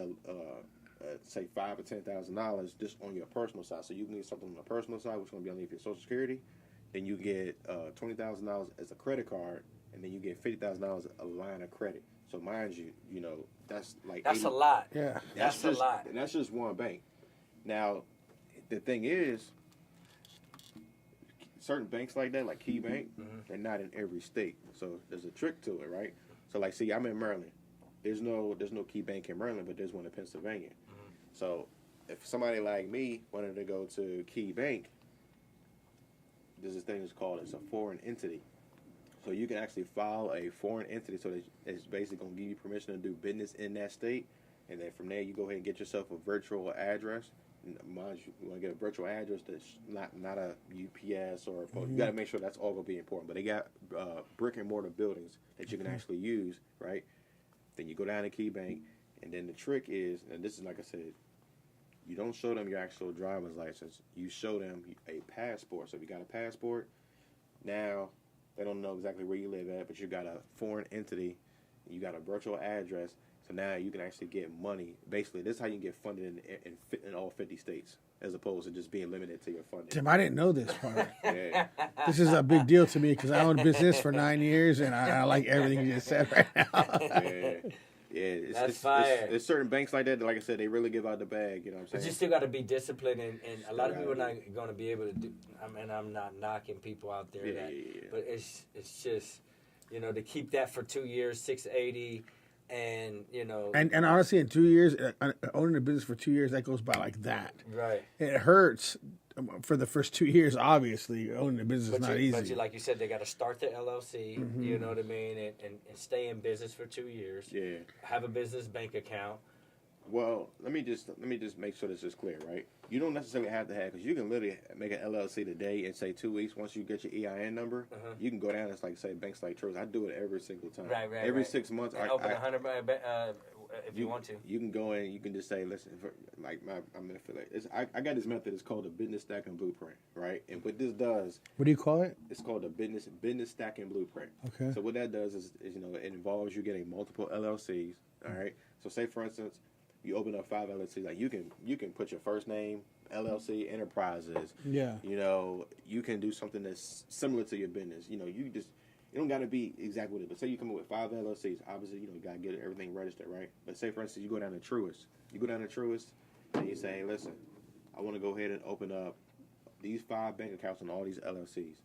say $5,000 or $10,000 just on your personal side. So you can get something on the personal side, which is going to be underneath your Social Security. Then you get $20,000 as a credit card, and then you get $50,000 a line of credit. So mind you, that's like a lot. Yeah, that's a lot. And that's just one bank. Now, the thing is, certain banks like that, like Key Bank, they're not in every state. So there's a trick to it, right? So like, see, I'm in Maryland. There's no Key Bank in Maryland, but there's one in Pennsylvania. So if somebody like me wanted to go to Key Bank, there's this thing that's called, it's a foreign entity. So you can actually file a foreign entity, so that it's basically going to give you permission to do business in that state. And then from there, you go ahead and get yourself a virtual address. Mind you want to get a virtual address that's not a UPS or a post. You got to make sure that's all going to be important. But they got brick and mortar buildings that you can actually use, right? Then you go down to Key Bank, and then the trick is, and this is like I said, you don't show them your actual driver's license. You show them a passport. So if you got a passport, now they don't know exactly where you live at, but you got a foreign entity, you got a virtual address. So now you can actually get money. Basically, this is how you can get funded in all 50 states, as opposed to just being limited to your funding. Tim, I didn't know this part. Yeah. This is a big deal to me because I owned business for 9 years, and I like everything you just said right now. Yeah. That's fire. There's certain banks like that, like I said, they really give out the bag. You know what I'm saying? But you still got to be disciplined, and a lot of people are not going to be able to do. I mean, I'm not knocking people out there, but it's just, to keep that for 2 years, 680. And and honestly, in 2 years, owning a business for 2 years, that goes by like that. Right. It hurts for the first 2 years. Obviously, owning a business is not easy. But like you said, they got to start the LLC. You know what I mean, and stay in business for 2 years. Yeah. Have a business bank account. Well, let me just make sure this is clear, right? You don't necessarily have to have, because you can literally make an LLC today and say 2 weeks once you get your EIN number, you can go down and say banks like Truist. I do it every single time. Right. Every 6 months, and open 100 if you want to. You can go in. You can just say, listen, I'm gonna feel like I got this method. It's called the business stacking blueprint, right? And what this does, what do you call it? It's called the business stacking blueprint. Okay. So what that does is it involves you getting multiple LLCs. All right. So say for instance, you open up 5 LLCs. Like you can put your first name, LLC, Enterprises. Yeah. You can do something that's similar to your business. You don't got to be exactly what it is. But say you come up with 5 LLCs. Obviously, you got to get everything registered, right? But say, for instance, you go down to Truist. And you say, listen, I want to go ahead and open up these 5 bank accounts on all these LLCs.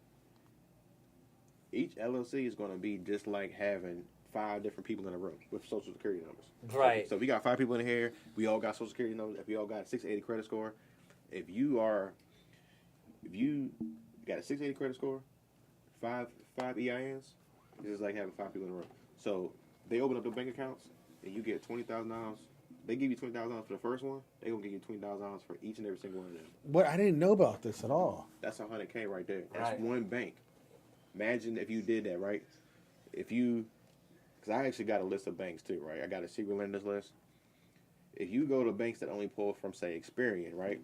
Each LLC is going to be just like having 5 different people in a room with Social Security numbers. Right. So if we got 5 people in here, we all got Social Security numbers. If we all got a 680 credit score, if you got a 680 credit score, 5 EINs, it's just like having 5 people in a room. So they open up their bank accounts, and you get $20,000. They give you $20,000 for the first one. They gonna give you $20,000 for each and every single one of them. What? I didn't know about this at all. That's $100K right there. That's Right. one bank. Imagine if you did that, right? Because I actually got a list of banks too, right? I got a secret lenders list. If you go to banks that only pull from, say, Experian, right?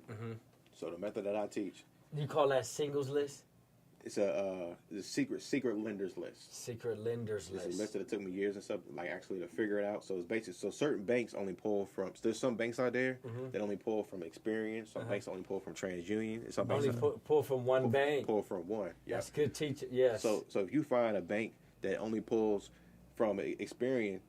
So the method that I teach. You call that singles list? It's the secret lenders list. Secret lenders It's list. a list that it took me years and stuff, like actually to figure it out. So it's basically certain banks only pull from. There's some banks out there that only pull from Experian. Some banks only pull from TransUnion. And some banks Only pull from one bank. pull from one. Yeah. That's good teaching. Yes. So if you find a bank that only pulls from Experian,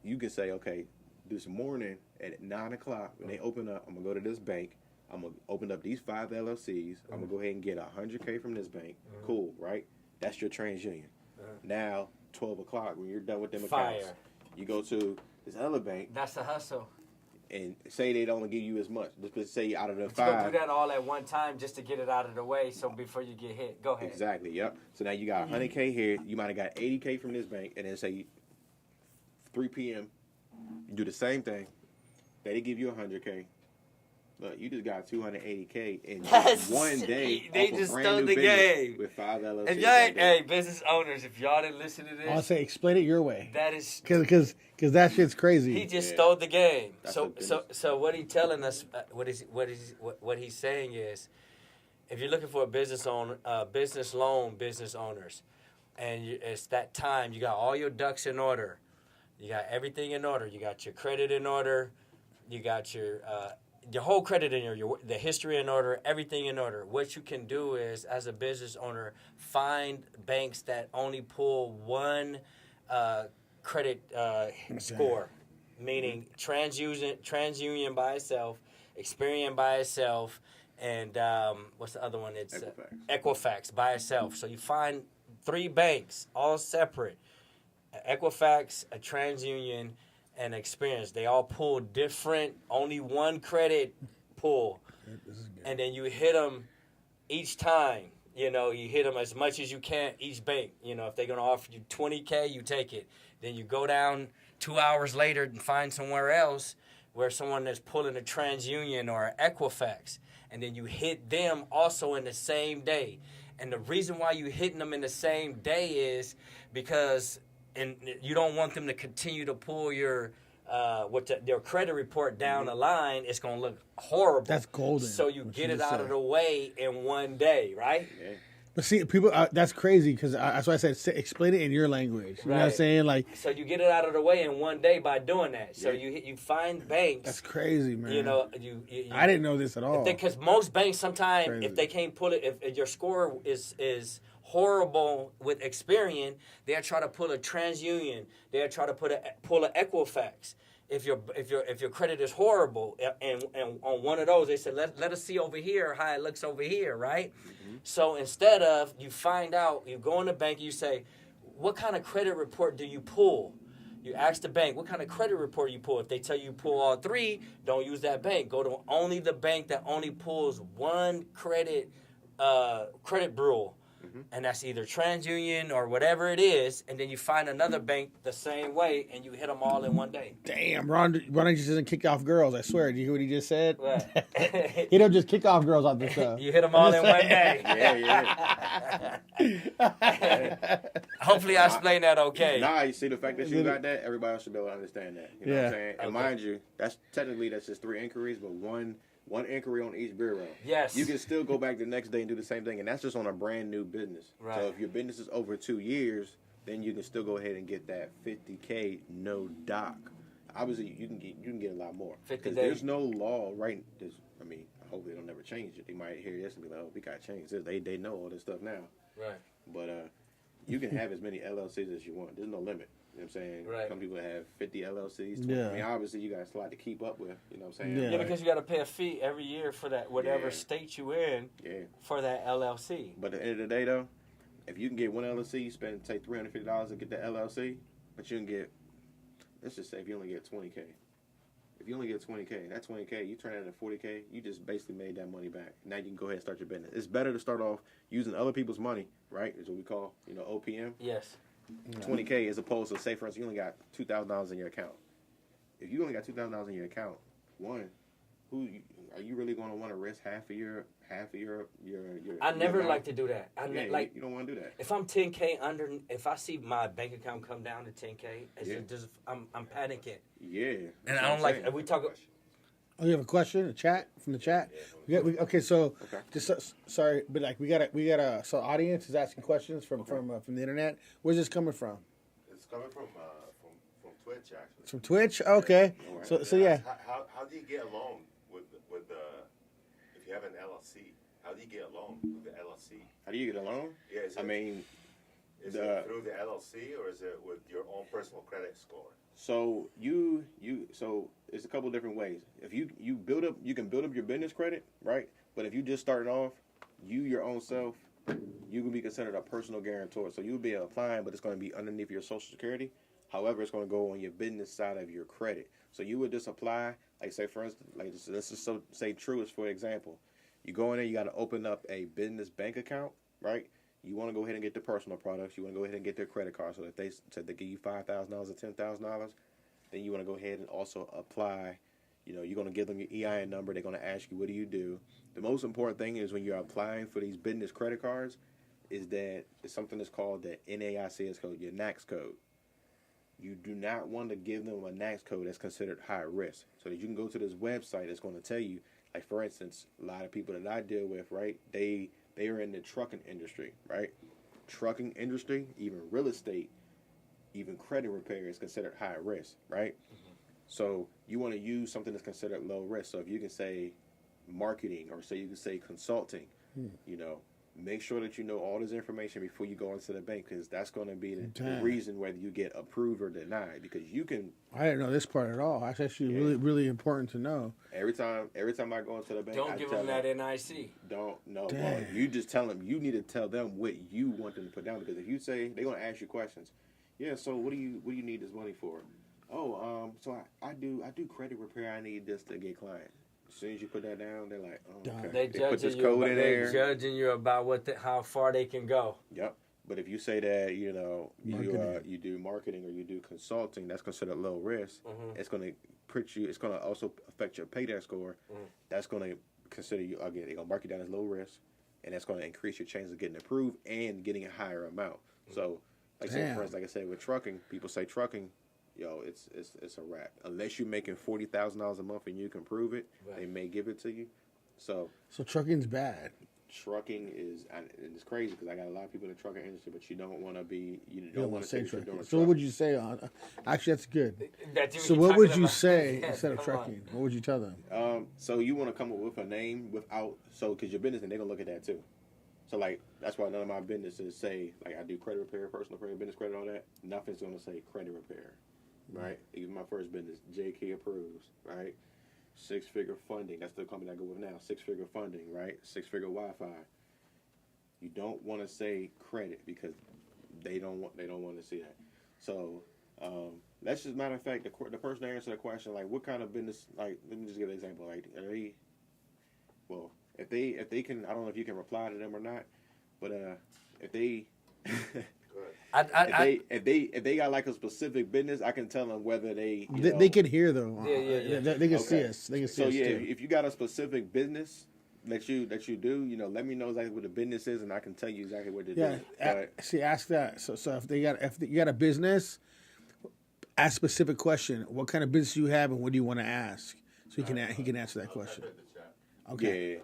you can say, okay, this morning at 9 o'clock when they open up, I'm gonna go to this bank. I'm gonna open up these 5 LLCs. I'm gonna go ahead and get $100K from this bank. Cool, right? That's your TransUnion. Now, 12 o'clock when you're done with them accounts, you go to this other bank. That's a hustle. And say they don't give you as much. Just say out of the But you 5. don't do that all at one time just to get it out of the way. So before you get hit, go ahead. Exactly. Yep. So now you got 100K here. You might have got 80K from this bank, and then say 3 p.m. You do the same thing. They give you 100K. Look, you just got 280K in That's one day. they off just a brand stole new the business game. with 5 LLCs. If y'all ain't, hey, business owners, if y'all didn't listen to I'll this, say explain it your way, that is because that shit's crazy. he just stole the game. That's So what he telling us, what he's saying is, if you're looking for a business owner, business owners, and it's that time, you got all your ducks in order, you got everything in order, you got your credit in order, you got your whole credit in order, the history in order, everything in order. What you can do is, as a business owner, find banks that only pull one credit score, meaning TransUnion by itself, Experian by itself, and what's the other one? It's Equifax by itself. So you find 3 banks, all separate, Equifax, a TransUnion, and Experience. They all pull different, only one credit pull, and then you hit them each time. You know, you hit them as much as you can each bank. You know, if they're gonna offer you 20K, you take it. Then you go down 2 hours later and find somewhere else where someone is pulling a TransUnion or an Equifax, and then you hit them also in the same day. And the reason why you hitting them in the same day is because you don't want them to continue to pull your their credit report down the line. It's gonna look horrible. That's golden. So you get it out of the way in one day, right? Yeah. But see, people, that's crazy because that's why I said explain it in your language. You know what I'm saying? Like, so you get it out of the way in one day by doing that. So you find banks. that's crazy, man. You know, I didn't know this at all. Because most banks sometimes, if they can't pull it, if your score is horrible with Experian, they'll try to pull a TransUnion. They'll try to pull an Equifax. If your credit is horrible, and on one of those they said let us see over here how it looks over here, right? Mm-hmm. So instead of, you find out, you go in the bank, you say, what kind of credit report do you pull? You ask the bank, what kind of credit report you pull? If they tell you pull all 3, don't use that bank. Go to only the bank that only pulls one credit bureau. And that's either TransUnion or whatever it is, and then you find another bank the same way, and you hit them all in one day. Damn, Ron just doesn't kick off girls. I swear. Did you hear what he just said? What? He don't just kick off girls off the stuff. You hit them all in one day. Yeah. Hopefully, I explained that okay. Nah, you see the fact that you got that, everybody else should be able to understand that. You know what I'm saying? And Okay. mind you, that's just 3 inquiries, but one inquiry on each bureau. Yes. You can still go back the next day and do the same thing, and that's just on a brand new business. Right. So if your business is over 2 years, then you can still go ahead and get that 50K no doc. Obviously, you can get a lot more. 50 because days. there's no law right. I mean, I hope they don't never change it. They might hear this and be like, "Oh, we got to change this." They know all this stuff now. Right. But you can have as many LLCs as you want. There's no limit. You know what I'm saying? Right. Some people have 50 LLCs. 20. Yeah. I mean, obviously, you got a lot to keep up with. You know what I'm saying? Yeah. Yeah, because you got to pay a fee every year for that, whatever Yeah. state you in, Yeah. for that LLC. But at the end of the day, though, if you can get one LLC, you spend, say, $350 to get the LLC, but you can get, let's just say if you only get 20K. If you only get 20K, that 20K, you turn it into 40K, you just basically made that money back. Now you can go ahead and start your business. It's better to start off using other people's money, right? Is what we call, OPM. Yes. 20K as opposed to, say, for instance, you only got $2,000 in your account. If you only got $2,000 in your account, are you really going to want to risk half of your I never amount? like to do that. You don't want to do that. If I'm 10K under, if I see my bank account come down to 10K, I'm panicking. Yeah. And I don't like. We talk. Oh, you have a question? A chat from the chat? Okay, so just sorry, but like we got a so audience is asking questions from the internet. Where's this coming from? It's coming from Twitch actually. From Twitch? Okay. So yeah. How do you get along with the if you have an LLC? How do you get along with the LLC? How do you get along? Yeah, I mean, is it through the LLC or is it with your own personal credit score? so so it's a couple different ways. If you can build up your business credit, right? But if you just starting off, your own self, you can be considered a personal guarantor. So you'll be applying, but it's going to be underneath your Social Security. However, it's going to go on your business side of your credit. So you would just apply, like say for instance, like let's just say Truist for example. You go in there, you got to open up a business bank account, right? You want to go ahead and get the personal products. You want to go ahead and get their credit card. So if they said they give you $5,000 or $10,000, then you want to go ahead and also apply. You're going to give them your EIN number. They're going to ask you, what do you do? The most important thing is when you're applying for these business credit cards is that it's something that's called the NAICS code, your NAICS code. You do not want to give them a NAICS code that's considered high risk. So that you can go to this website that's going to tell you, like for instance, a lot of people that I deal with, right, they are in the trucking industry, right? Trucking industry, even real estate, even credit repair is considered high risk, right? Mm-hmm. So you want to use something that's considered low risk. So if you can say marketing or say you can say consulting, make sure that you know all this information before you go into the bank because that's going to be the reason whether you get approved or denied because you can. I didn't know this part at all. That's actually really, really important to know. Every time I go into the bank, don't give them that NIC. Don't no. Well, you just tell them. You need to tell them what you want them to put down because if you say they're going to ask you questions. Yeah. So what do you need this money for? Oh, so I do credit repair. I need this to get clients. As soon as you put that down, they're like, oh, okay. They put this code in there. They're judging you about how far they can go. Yep. But if you say that, you do marketing or you do consulting, that's considered low risk. Mm-hmm. It's going to put you. It's going to also affect your payday score. Mm-hmm. That's going to consider you again. They're going to mark you down as low risk, and that's going to increase your chances of getting approved and getting a higher amount. Mm-hmm. So, like I said, with trucking, people say trucking. It's a wrap. Unless you're making $40,000 a month and you can prove it, they may give it to you. So trucking's bad. Trucking is, and it's crazy because I got a lot of people in the trucking industry, but you don't want to be, you don't want to say trucking. So what would you say on? Actually, that's good. So what would you say instead of trucking? What would you tell them? So you want to come up with a name because your business and they're gonna look at that too. So like that's why none of my businesses say like I do credit repair, personal credit, business credit, all that. Nothing's gonna say credit repair. Right, even my first business, JK approves. Right, 6-figure funding. That's the company I go with now. 6-figure funding. Right, 6-figure Wi-Fi. You don't want to say credit because they don't want to see that. So that's just matter of fact. The person that answered the question, like, what kind of business? Like, let me just give an example. Like, if they can, I don't know if you can reply to them or not, but if they. If they got like a specific business, I can tell them whether they can hear though. Yeah. They can see us. They can see us too. If you got a specific business that you do, let me know exactly what the business is, and I can tell you exactly what to do. Ask that. So if you got a business, ask a specific question. What kind of business you have, and what do you want to ask? So he can answer that question. Okay. Yeah.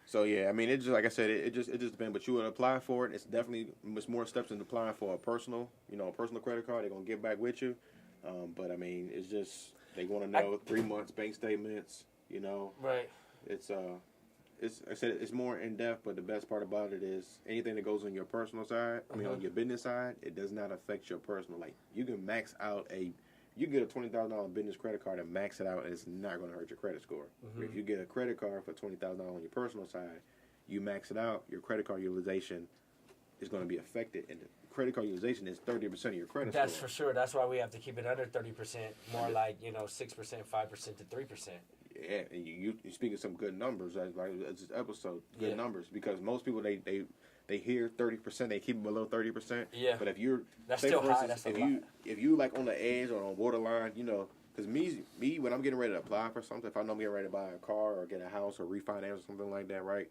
So yeah, I mean, it just like I said, it just depends. But you would apply for it. It's more steps than applying for a personal credit card. They're gonna get back with you. But I mean, it's just they want to know 3 months bank statements. Right. It's I said it's more in depth. But the best part about it is anything that goes on your personal side. I mean, on your business side, it does not affect your personal. Like you can max out you can get a $20,000 business credit card and max it out, and it's not going to hurt your credit score. Mm-hmm. If you get a credit card for $20,000 on your personal side, you max it out, your credit card utilization is going to be affected, and the credder card utilization is 30% of your credit That's score. for sure. That's why we have to keep it under 30%, more like 6%, 5% to 3%. Yeah, and you're speaking some good numbers. Like this episode, good numbers, because most people they hear 30%, they keep it below 30%. Yeah, but if you're that's still high. That's a lot. If you like on the edge or on borderline, because me when I'm getting ready to apply for something, if I know I'm getting ready to buy a car or get a house or refinance or something like that, right?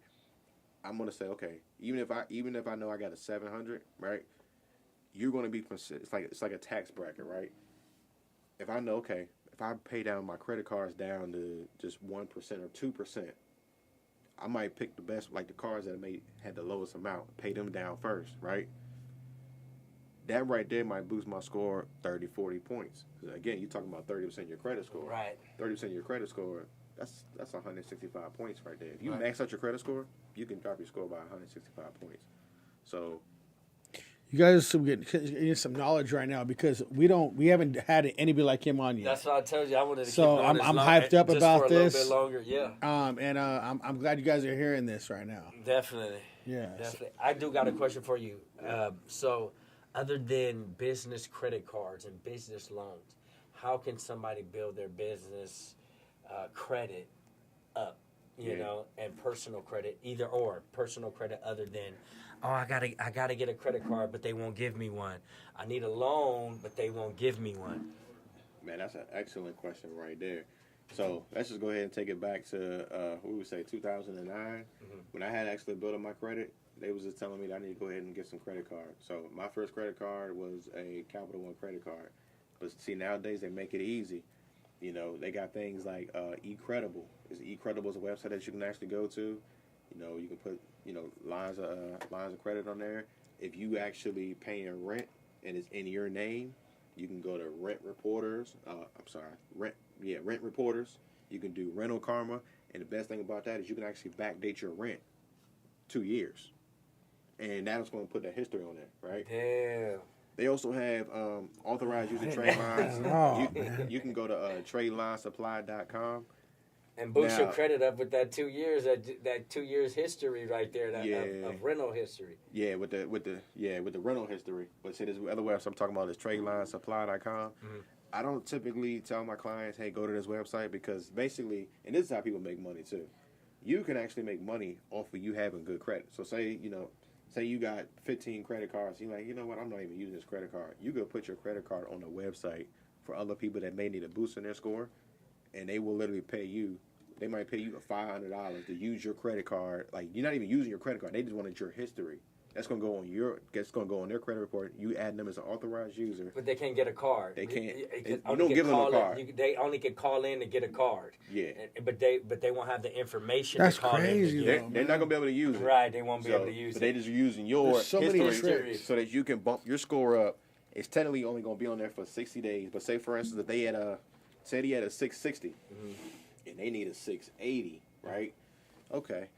I'm gonna say, okay, even if I know I got a 700, right? You're gonna be it's like a tax bracket, right? If I know, okay, if if I pay down my credit cards down to just 1% or 2%, I might pick the best, like the cards that had the lowest amount, pay them down first, right? That right there might boost my score 30, 40 points. 'Cause again, you're talking about 30% of your credit score. Right. 30% of your credit score, that's 165 points right there. If you Right. max out your credit score, you can drop your score by 165 points. So You guys are getting some knowledge right now because we haven't had anybody like him on yet. That's what I told you. I wanted to So keep it on I'm this hyped up just about for a this. little bit longer. Yeah, I'm glad you guys are hearing this right now. definitely. Yeah. Definitely. I do got a question for you. So, other than business credit cards and business loans, how can somebody build their business credit up? You know, and personal credit, either or. Personal credit, other than, oh, I gotta get a credit card, but they won't give me one. I need a loan, but they won't give me one. man, that's an excellent question right there. So let's just go ahead and take it back to what we would say 2009 when I had actually built up my credit. They was just telling me that I need to go ahead and get some credit cards. So my first credit card was a Capital One credit card. But see, nowadays they make it easy. You know, they got things like eCredible. eCredible is a website that you can actually go to. You know, you can put lines of credit on there. If you actually paying rent and it's in your name, you can go to Rent Reporters. Rent Reporters. You can do Rental Karma, and the best thing about that is you can actually backdate your rent 2 years, and that's going to put that history on there, right? Damn. They also have authorized user trade lines. You can go to tradelinesupply.com. And boost your Now- credit up with that 2 years, that 2 years history right there, of rental history. Yeah, with the rental history. But see, this other website I'm talking about is tradelinesupply.com. I don't typically tell my clients, hey, go to this website because basically, and this is how people make money too. You can actually make money off of you having good credit. So say you got 15 credit cards. You're like, you know what? I'm not even using this credit card. You go put your credit card on the website for other people that may need a boost in their score, and they will literally pay you. They might pay you $500 to use your credit card. Like, you're not even using your credit card. They just wanted your history. That's gonna go on their credit report. You add them as an authorized user. But they can't get a card. They can't. You only don't can give them a call card. they only can call in to get a card. Yeah. But they won't have the information. That's to call crazy, In to though. get. They're not gonna be able to use it. Right, they won't be So, able to use but it. they just using your There's so many history tricks. so that you can bump your score up. It's technically only gonna be on there for 60 days. But say for instance that they had a 660 and they need a 680, right? Okay.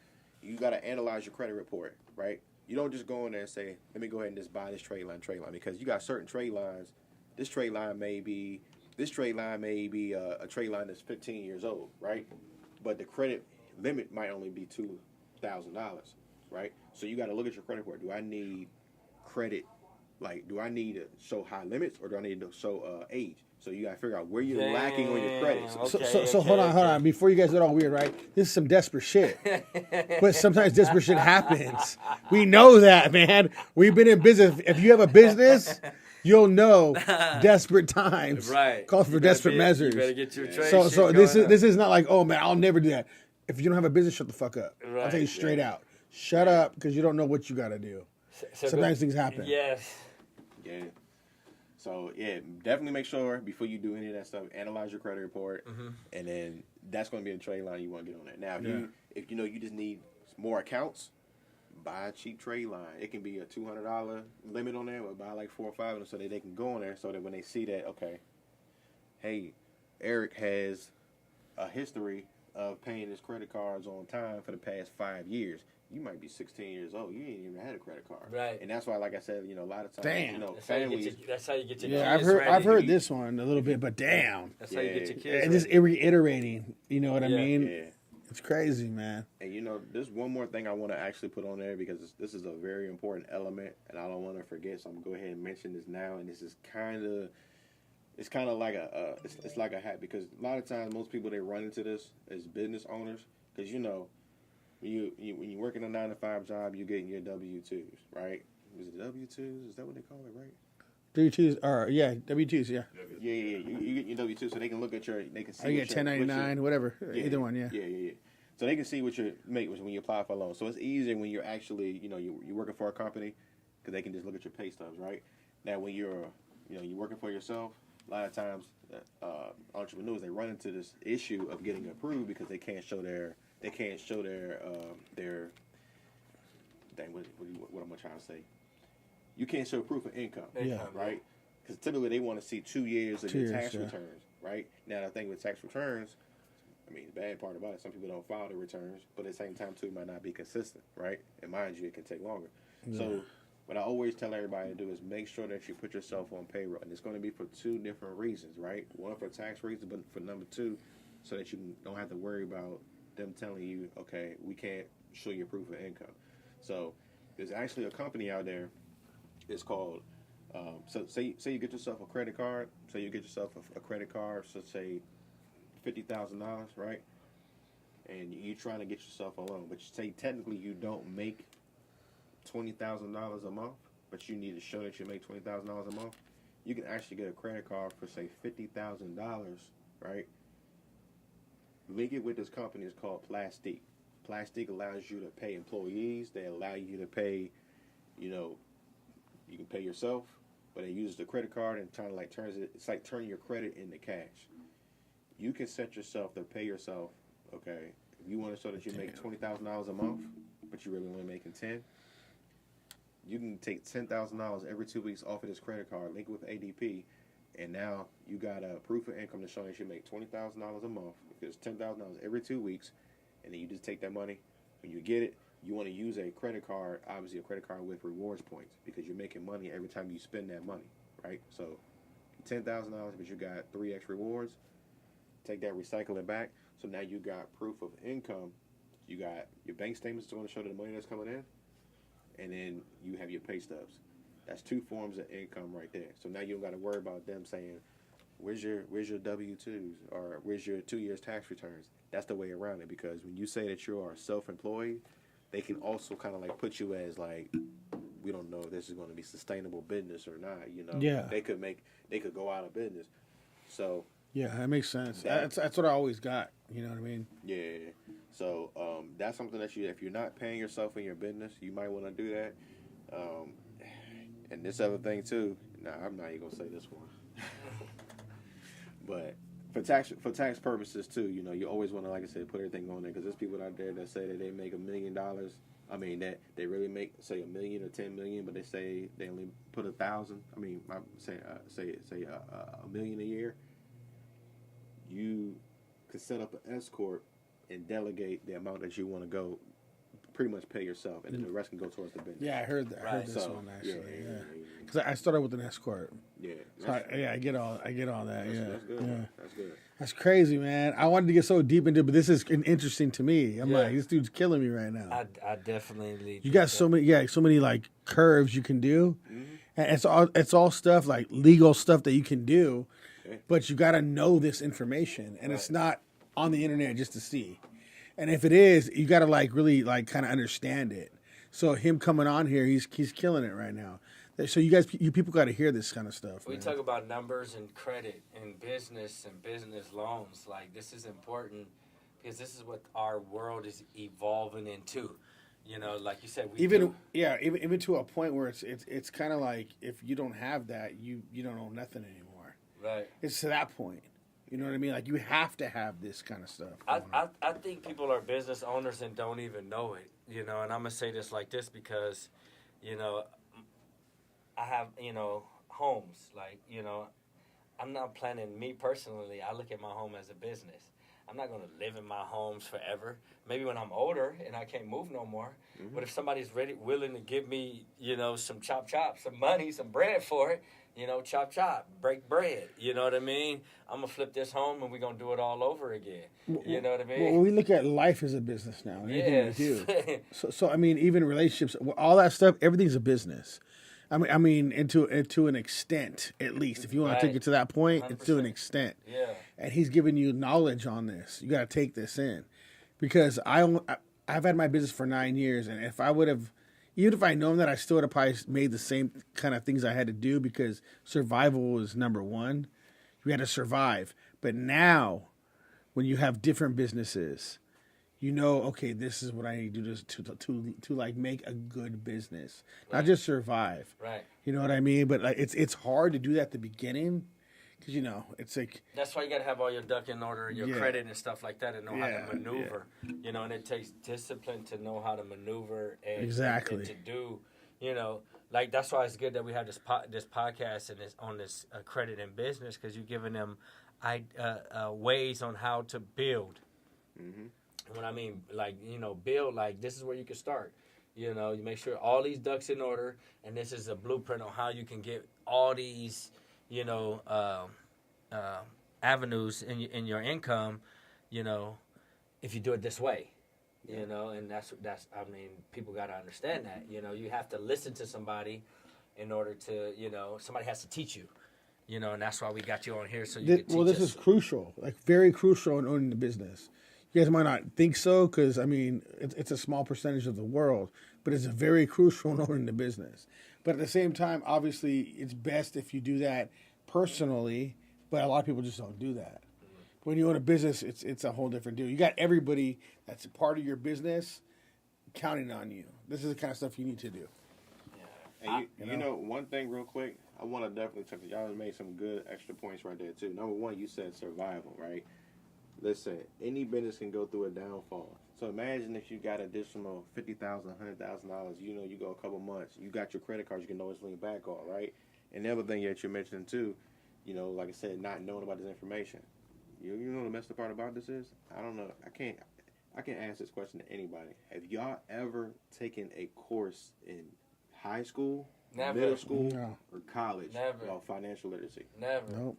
You gotta analyze your credit report, right? You don't just go in there and say, let me go ahead and just buy this trade line, because you got certain trade lines. This trade line may be a trade line that's 15 years old, right? But the credit limit might only be $2,000, right? So you got to look at your credit report. Do I need credit? Like, do I need to show high limits or do I need to show age? So you got to figure out where you're lacking on your credit. So hold on. Before you guys get all weird, right? This is some desperate shit. But sometimes desperate shit happens. We know that, man. We've been in business. If you have a business, you'll know desperate times. Right. Calls for You better desperate be- measures. You better get your trade So shit this going up. is not like, oh man, I'll never do that. If you don't have a business, shut the fuck up. I'll Right. tell you straight out. Shut up because you don't know what you got to do. So Sometimes things happen. Yes. Yeah. So yeah, definitely make sure before you do any of that stuff, analyze your credit report, and then that's going to be the trade line you want to get on that. Now, if you just need more accounts, buy a cheap trade line. It can be a $200 limit on there, but buy like 4 or 5 of them so that they can go on there, so that when they see that, okay, hey, Eric has a history of paying his credit cards on time for the past 5 years. You might be 16 years old. You ain't even had a credit card. Right. And that's why, like I said, a lot of times, Damn. families. That's how you get your Yeah, kids ready. I've heard this one a little bit, but damn. That's how you get your Yeah. kids And just ready. reiterating, you know what I Yeah. mean? Yeah. It's crazy, man. And there's one more thing I want to actually put on there because this is a very important element, and I don't want to forget. So I'm gonna go ahead and mention this now. And this is it's kind of like it's like a hat, because a lot of times most people, they run into this as business owners, because when you're working a 9-to-5 job, you're getting your W-2s, right? Is it W-2s? Is that what they call it, right? W-2s, or W-2s, yeah. Yeah. You get your W-2, so they can look at they can see. I get 1099, whatever, Yeah. either one, yeah. Yeah. So they can see what you make when you apply for a loan. So it's easier when you're actually, you're working for a company, because they can just look at your pay stubs, right? Now when you're working for yourself, a lot of times entrepreneurs, they run into this issue of getting approved because they can't show their dang, what am I trying to say? You can't show proof of income, right? Because typically they want to see 2 years of your tax returns, right? Now the thing with tax returns, I mean, the bad part about it, some people don't file their returns, but at the same time too, it might not be consistent, right? And mind you, it can take longer. Yeah. So what I always tell everybody to do is make sure that you put yourself on payroll, and it's going to be for 2 different reasons, right? One for tax reasons, but for number 2, so that you don't have to worry about them telling you, okay, we can't show your proof of income. So there's actually a company out there. It's called. So say you get yourself a credit card. Say you get yourself a credit card. So say $50,000, right? And you're trying to get yourself a loan, but you say technically you don't make $20,000 a month, but you need to show that you make $20,000 a month. You can actually get a credit card for say $50,000, right? Link it with this company. It's called Plastique. Plastique allows you to pay employees. They allow you to pay, you can pay yourself, but it uses the credit card and kind of like it's like turning your credit into cash. You can set yourself to pay yourself, okay? If you want to show that you make $20,000 a month, but you're really only making 10, you can take $10,000 every 2 weeks off of this credit card, link it with ADP, and now you got a proof of income to show that you make $20,000 a month. It's $10,000 every 2 weeks, and then you just take that money. When you get it, you want to use a credit card, obviously a credit card with rewards points, because you're making money every time you spend that money, right? So $10,000, but you got 3x rewards. Take that, recycle it back. So now you got proof of income. You got your bank statements going to show the money that's coming in, and then you have your pay stubs. That's 2 forms of income right there. So now you don't got to worry about them saying, where's your W-2s, or where's your 2 years tax returns? That's the way around it, because when you say that you are self-employed, they can also kind of like put you as like, we don't know if this is going to be sustainable business or not. Yeah. They could go out of business. So yeah, that makes sense. That's what I always got. You know what I mean? Yeah. So that's something that if you're not paying yourself in your business, you might want to do that. And this other thing too. Nah, I'm not even gonna say this one. But for tax purposes too, you always want to, like I said, put everything on there, because there's people out there that say that they make $1 million. I mean, that they really make, say, $1 million or $10 million, but they say they only put 1,000. I mean, say $1 million a year. You could set up an S corp and delegate the amount that you want to go, pretty much pay yourself, and then the rest can go towards the business. Yeah, I heard that. I heard this one actually. Yeah. Because I started with an S corp. Yeah. So I get all that. That's good. Yeah. That's good. That's crazy, man. I wanted to get so deep into it, but this is interesting to me. I'm like, this dude's killing me right now. I definitely. You got so many like curves you can do, and it's all stuff like legal stuff that you can do, but you got to know this information, and it's not on the internet just to see. And if it is, you got to like really like kind of understand it. So him coming on here, he's killing it right now. So you people got to hear this kind of stuff. We talk about numbers and credit and business loans. Like, this is important because this is what our world is evolving into. Like you said, even to a point where it's kind of like, if you don't have that, you don't own nothing anymore. Right. It's to that point. You know what I mean? Like, you have to have this kind of stuff. I think people are business owners and don't even know it. And I'm gonna say this like this because, I have, homes. Like, I'm not planning, me personally, I look at my home as a business. I'm not going to live in my homes forever. Maybe when I'm older and I can't move no more. Mm-hmm. But if somebody's willing to give me, some chop, some money, some bread for it, chop, break bread. You know what I mean? I'm going to flip this home and we're going to do it all over again. You know what I mean? Well, we look at life as a business now. Anything we do. So, I mean, even relationships, all that stuff, everything's a business. I mean, into an extent, at least. If you want to take it to that point, 100%. It's to an extent. Yeah. And he's giving you knowledge on this. You got to take this in, because I've had my business for 9 years, and if I would have, even if I known that, I still would have probably made the same kind of things I had to do, because survival was number one. You had to survive. But now, when you have different businesses, okay, this is what I need to do to like make a good business, not just survive. Right. You know what I mean? But like, it's hard to do that at the beginning, Because, you know, it's like... That's why you got to have all your duck in order, your Yeah. credit and stuff like that, and know how Yeah, to maneuver. You know, and it takes discipline to know how to maneuver and, Exactly. and to do, you know, like that's why it's good that we have this podcast and this on this credit and business, because you're giving them ways on how to build. Mm-hmm. And when I mean, like, you know, build, like this is where you can start. You know, you make sure all these ducks in order, and this is a blueprint on how you can get all these, you know, avenues in your income, you know, if you do it this way, you know, and that's I mean, people got to understand that, you know, you have to listen to somebody in order to, you know, somebody has to teach you, you know, and that's why we got you on here so you can teach Well, this us. is crucial, like very crucial in owning the business. You guys might not think so because, I mean, it's a small percentage of the world, but it's very crucial in owning the business. But at the same time, obviously, it's best if you do that personally, but a lot of people just don't do that. When you own a business, it's a whole different deal. You got everybody that's a part of your business counting on you. This is the kind of stuff you need to do. And you know, one thing real quick, I want to definitely check. Y'all made some good extra points right there, too. Number one, you said survival, right? Listen, any business can go through a downfall. So imagine if you got additional $50,000, $100,000, you know, you go a couple months, you got your credit cards you can always lean back on, right? And the other thing that you're mentioning too, you know, like I said, not knowing about this information. You know the messed up part about this is? I don't know. I can't ask this question to anybody. Have y'all ever taken a course in high school, Never. middle school, No. or college Never. about financial literacy? Never. Nope.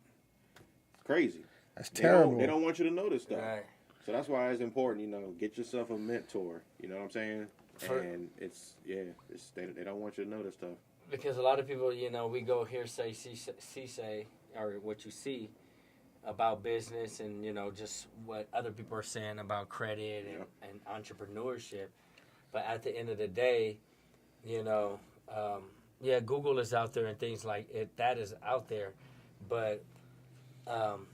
It's crazy. That's They terrible. don't want you to know this stuff. Right. So that's why it's important, you know, get yourself a mentor. You know what I'm saying? And they don't want you to know this stuff. Because a lot of people, you know, we go here say, or what you see about business and, you know, just what other people are saying about credit and entrepreneurship. But at the end of the day, you know, Google is out there and things like it. That is out there. But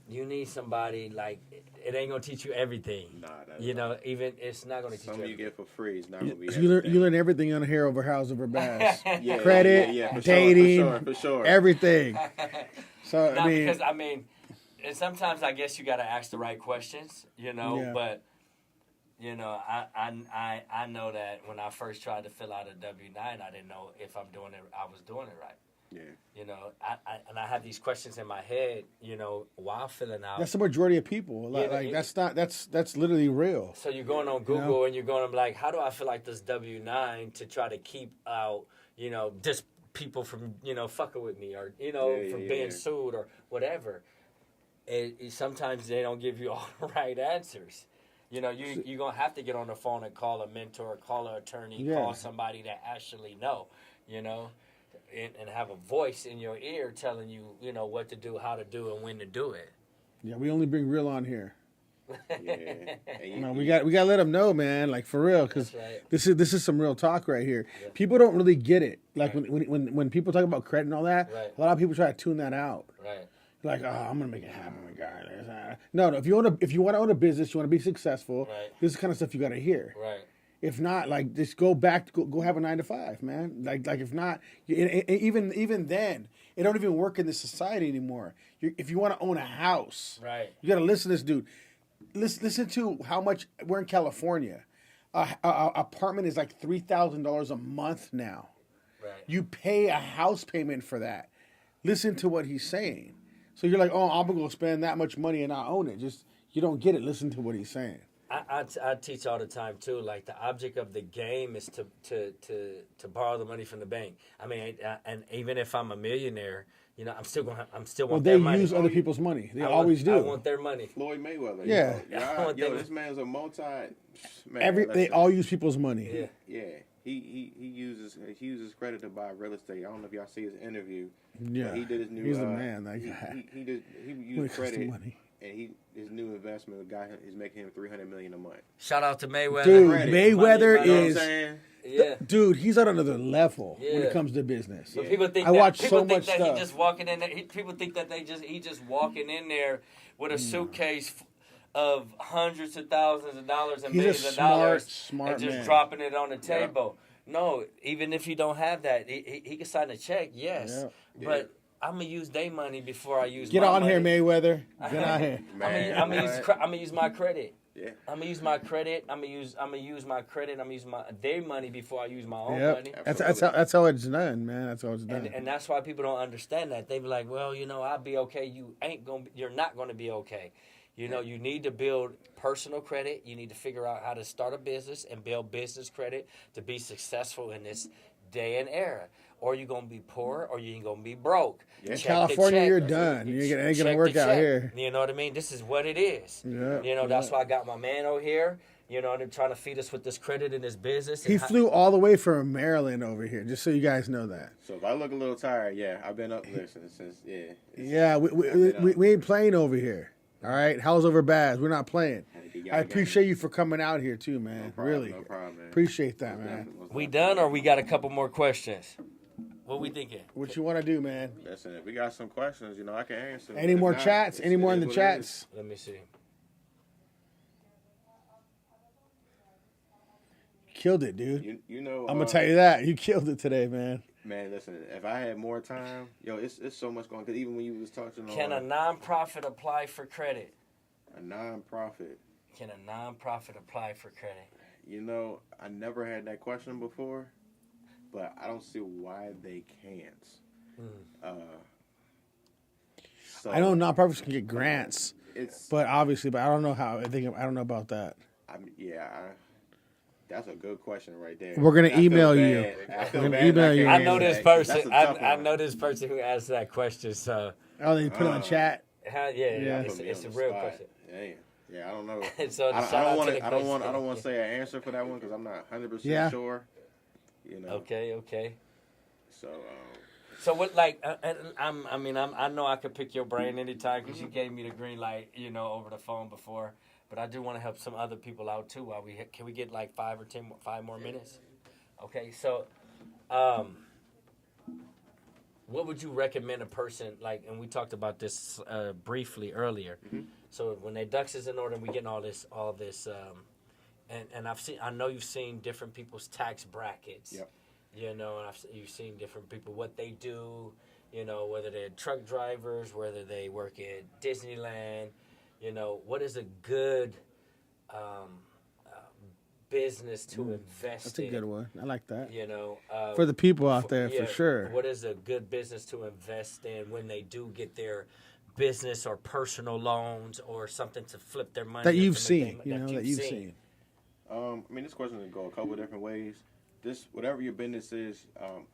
you need somebody, like, it ain't going to teach you everything. Nah, you know, even it's not going to teach you Some everything. you get for free is not going to be You learn everything on Hair Over House Over Bass. yeah, Credit, for dating, for sure. everything. So, No, I mean... because, I mean, and sometimes I guess you got to ask the right questions, you know, Yeah. but, you know, I know that when I first tried to fill out a W-9, I didn't know if I was doing it right. Yeah. You know, I have these questions in my head, you know, while filling out. That's the majority of people. That's literally real. So you're going on Google and you're going like, how do I feel like this W-9 to try to keep out, you know, just people from, you know, fucking with me or, you know, from being sued or whatever. Sometimes they don't give you all the right answers. You know, you're going to have to get on the phone and call a mentor, call an attorney, call somebody that actually know, you know. And have a voice in your ear telling you, you know, what to do, how to do, and when to do it. Yeah, we only bring real on here. Yeah. We got to let them know, man. Like, for real, because right. this is some real talk right here. Yeah. People don't really get it. Like when people talk about credit and all that, a lot of people try to tune that out. Right. Like, oh, I'm gonna make it happen, my guy. No. If you want to own a business, you want to be successful. Right. This is the kind of stuff you got to hear. Right. If not, like, just go back, go have a 9 to 5, man. Like if not, even then, it don't even work in this society anymore. If you want to own a house, right, you got to listen to this dude. Listen to how much we're in California. A apartment is like $3,000 a month now. Right. You pay a house payment for that. Listen to what he's saying. So you're like, oh, I'm gonna go spend that much money and not own it. Just you don't get it. Listen to what he's saying. I teach all the time too. Like the object of the game is to borrow the money from the bank. I mean, and even if I'm a millionaire, you know, I'm still want their money. They use other people's money. They always do. I want their money. Floyd Mayweather. Yeah. This man's a man. They all use people's money. Yeah. Yeah. He uses credit to buy real estate. I don't know if y'all see his interview. Yeah. He did his new. He's the man. That guy. He used credit. Money. And his new investment is making him $300 million a month. Shout out to Mayweather. Dude, Credit. Mayweather Money, is dude. He's on another level when it comes to business. But people think I watch so much that stuff. He just walking in there. People think that he just walking in there with a suitcase of hundreds of thousands of dollars and millions of dollars smart and just man. dropping it on the table. No, even if you don't have that, he can sign a check. Yes, but I'm gonna use their money before I use. Get my on money. here, Mayweather. Get on here. Man, I'm gonna use my credit. Yeah. I'm gonna use my credit. I'm gonna use my credit. I'm gonna use their money before I use my own Yep. money. That's how it's done, man. That's how it's done. And that's why people don't understand that. They be like, well, I'll be okay. You're not gonna be okay. You need to build personal credit. You need to figure out how to start a business and build business credit to be successful in this day and era. Or you're going to be poor or you're going to be broke. Yeah. California, you're done. You ain't going to work out here. You know what I mean? This is what it is. Yeah, That's why I got my man over here. They're trying to feed us with this credit in this business. He flew all the way from Maryland over here, just so you guys know that. So if I look a little tired, yeah, I've been up listening since, Yeah, we ain't playing over here. All right? How's over Baz? We're not playing. I appreciate you for coming out here, too, man. No problem, really. no problem, man. Appreciate that, man. We done or we got a couple more questions? What we thinking? What you want to do, man? Listen, if we got some questions, I can answer. Any more chats? Any more in the chats? Let me see. Killed it, dude. I'm gonna tell you that. You killed it today, man. Man, listen, if I had more time, it's so much going. Because even when you was talking on... Can a nonprofit apply for credit? A nonprofit. Can a nonprofit apply for credit? I never had that question before, but I don't see why they can't. So I know nonprofits can get grants, but I don't know how. I don't know about that. That's a good question right there. We're gonna email you. We're gonna email you. I know this person. That's a tough I one. know this person who asked that question. So Oh, they put it in the chat. it's a real question. Yeah, I don't know. So I don't want to say an answer for that one because I'm not 100% sure. Okay. So what? Like, I know I could pick your brain anytime because you gave me the green light, over the phone before. But I do want to help some other people out too. While can we get like 5 more minutes? Okay, so, what would you recommend a person like? And we talked about this briefly earlier. Mm-hmm. So when their ducks is in order, and we getting all this, and I know you've seen different people's tax brackets. Yep. And you've seen different people what they do. Whether they're truck drivers, whether they work at Disneyland. What is a good business to invest That's in? a good one. I like that. For the people out there, for sure. What is a good business to invest in when they do get their business or personal loans or something to flip their money? That you've seen, that you've seen. This question can go a couple of different ways. Whatever your business is,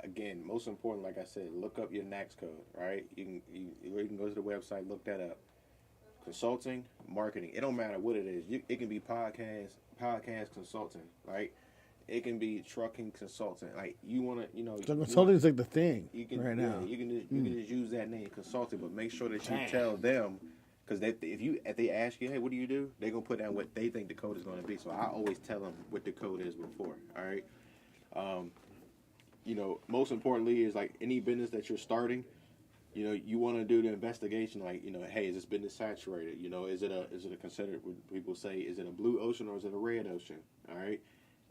again, most important, like I said, look up your NAICS code, right? You can go to the website, look that up. Consulting, marketing, it don't matter what it is. It can be podcast consulting, right? It can be trucking consultant. Like you want to, Consulting is like the thing right now. You can just use that name, consulting, but make sure that you tell them, because if they ask you, hey, what do you do? They're gonna put down what they think the code is gonna be. So I always tell them what the code is before. All right. Most importantly is like any business that you're starting. You want to do the investigation, like, hey, is this business saturated? Is it a considered, what people say, is it a blue ocean or is it a red ocean? All right.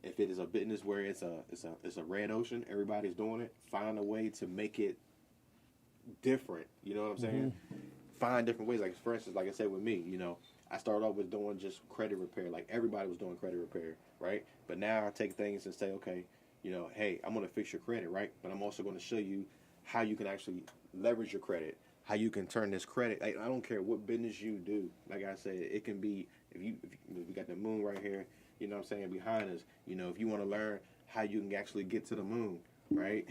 If it is a business where it's a red ocean, everybody's doing it, find a way to make it different. You know what I'm saying? Mm-hmm. Find different ways. Like, for instance, like I said with me, I started off with doing just credit repair. Like, everybody was doing credit repair, right? But now I take things and say, okay, hey, I'm going to fix your credit, right? But I'm also going to show you how you can actually leverage your credit, how you can turn this credit. Like, I don't care what business you do. Like I said, it can be, if we got the moon right here, you know what I'm saying, behind us. If you want to learn how you can actually get to the moon, right?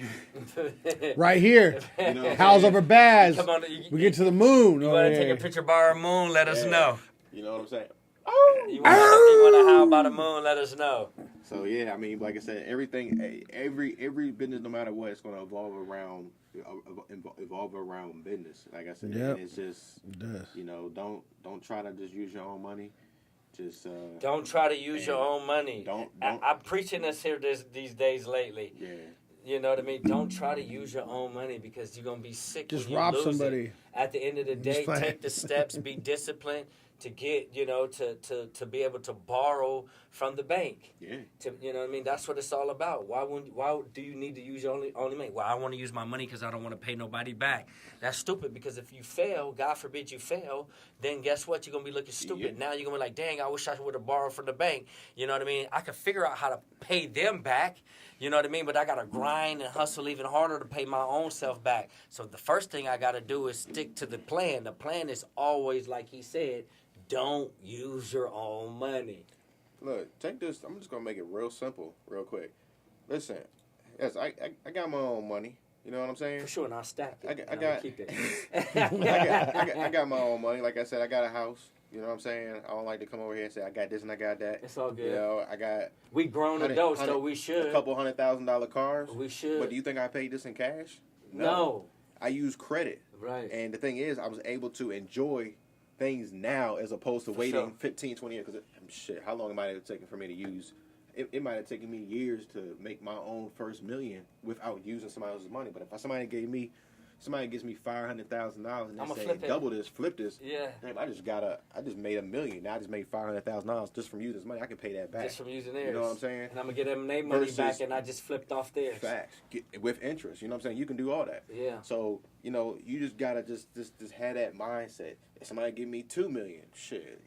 Right here. How's over Baz? We get to the moon. You want to take a picture of our moon, let us know. You know what I'm saying? You want to how about the moon, let us know. So, yeah, like I said, everything, every business, no matter what, it's going to evolve around business. Like I said, and it's just, it does. Don't try to just use your own money. Just don't try to use your own money. I'm preaching this here these days lately. Yeah. You know what I mean? Don't try to use your own money because you're gonna be sick. Just when you rob lose somebody. It. At the end of the day, take the steps, be disciplined. to get, to be able to borrow from the bank. Yeah. You know what I mean? That's what it's all about. Why do you need to use your only money? Well, I want to use my money because I don't want to pay nobody back. That's stupid, because if you fail, God forbid you fail, then guess what? You're going to be looking stupid. Yeah. Now you're going to be like, dang, I wish I would have borrowed from the bank. You know what I mean? I could figure out how to pay them back. You know what I mean? But I got to grind and hustle even harder to pay my own self back. So the first thing I got to do is stick to the plan. The plan is always, like he said, don't use your own money. Look, take this. I'm just gonna make it real simple, real quick. Listen, yes, I got my own money. You know what I'm saying? For sure, and I'll stack it. I got keep it. I got my own money. Like I said, I got a house. You know what I'm saying? I don't like to come over here and say I got this and I got that. It's all good. You know, I got We grown adults, though. We should. a couple $100,000 cars. We should. But do you think I paid this in cash? No. I use credit. Right. And the thing is, I was able to enjoy things now as opposed to waiting 15, 20 years. Because shit, how long it might have taken for me to use? It might have taken me years to make my own first million without using somebody else's money. But if somebody gives me $500,000 and they say double this, flip this, yeah, damn, I just made $1 million. Now I just made $500,000 just from using this money. I can pay that back. Just from using theirs. You know what I'm saying? And I'm gonna get them their money back, and I just flipped off theirs. Facts with interest. You know what I'm saying? You can do all that. Yeah. So you just gotta just have that mindset. If somebody give me $2 million, shit,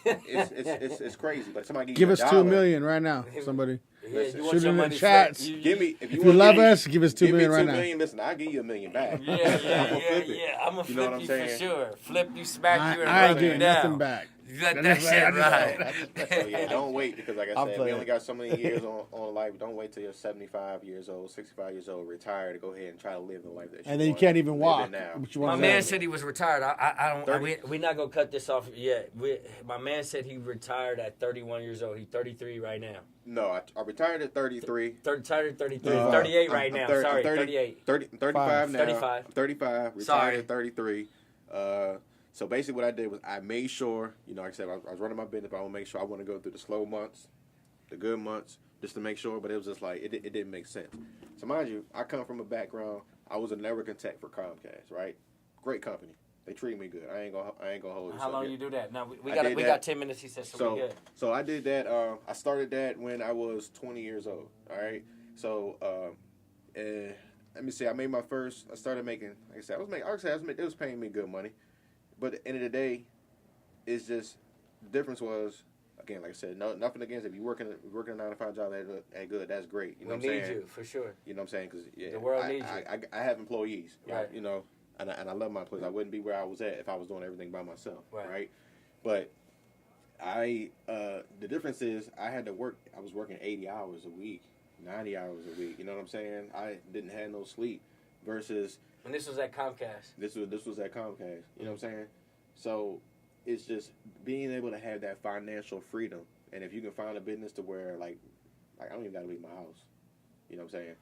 it's crazy. But somebody give us $2 million right now. Somebody. Yeah, Listen, shoot in the chats. Give me if you love us, give us $2 million right now. Listen, I'll give you $1 million back. Yeah. I'm gonna flip you for sure. Flip you, smack you, and I ain't rub you getting down. nothing back. You got that shit right. So yeah, don't wait, because like I said, we only got so many years on life. Don't wait till you're 75 years old, 65 years old, retire to go ahead and try to live the life that you And then you can't even walk. My man said he was retired. I don't. We're not gonna cut this off yet. My man said he retired at 31 years old. He's 33 right now. No, I retired at 33. Retired at 33. 38 right now. Sorry, 38. 35 now. 35. 35. Retired at 33. So basically what I did was I made sure, like I said, I was running my business, but I want to make sure I want to go through the slow months, the good months, just to make sure. But it was just like, it didn't make sense. So mind you, I come from a background, I was a networking tech for Comcast, right? Great company. They treated me good. I ain't gonna hold it. How long you do that? Now we got 10 minutes. He said, so we good. So I did that. I started that when I was 20 years old. All right. So let me see. I made my first. I started making. Like I said, it was paying me good money. But at the end of the day, it's just the difference was, again, like I said, nothing against if you're working a 9-to-5 job that good. That's great. You know what I'm saying? We need you for sure. You know what I'm saying? Because the world needs you. I have employees, right? And I love my employees. I wouldn't be where I was at if I was doing everything by myself, right? But the difference is I had to work. I was working 80 hours a week, 90 hours a week. You know what I'm saying? I didn't have no sleep. Versus. And this was at Comcast. This was at Comcast. You know what I'm saying? So it's just being able to have that financial freedom. And if you can find a business to where like I don't even gotta leave my house. You know what I'm saying?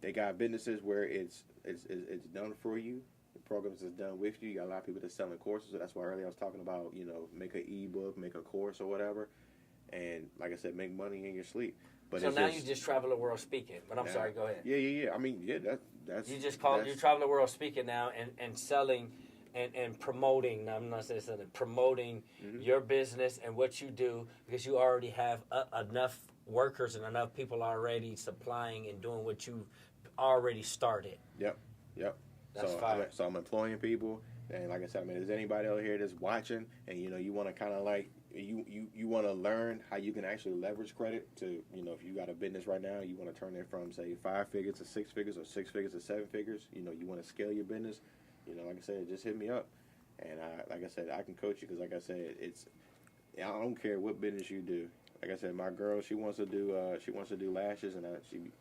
They got businesses where it's done for you. The programs is done with you. You got a lot of people that's selling courses. So that's why earlier I was talking about, make an ebook, make a course or whatever. And like I said, make money in your sleep. But so now you just travel the world speaking. But I'm sorry, go ahead. Yeah. I mean, that's you travel the world speaking now and selling and promoting. Now, I'm not saying something. Promoting your business and what you do, because you already have enough workers and enough people already supplying and doing what you already started. Yep. That's fire. So I'm employing people, and like I said, there's anybody out here that's watching, and you want to kind of like. You want to learn how you can actually leverage credit to, if you got a business right now, you want to turn it from, say, 5 figures to 6 figures or 6 figures to 7 figures. You want to scale your business. Like I said, just hit me up. And like I said, I can coach you because, like I said, I don't care what business you do. Like I said, my girl, she wants to do lashes, and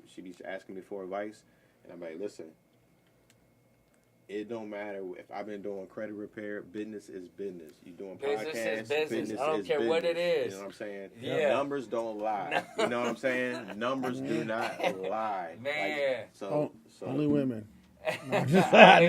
she be asking me for advice. And I'm like, listen. It don't matter if I've been doing credit repair. Business is business. You doing podcasts. Business. I don't care what it is. You know what I'm saying? Yeah. Numbers don't lie. No. You know what I'm saying? Numbers do not lie. Man. So only women. Yeah,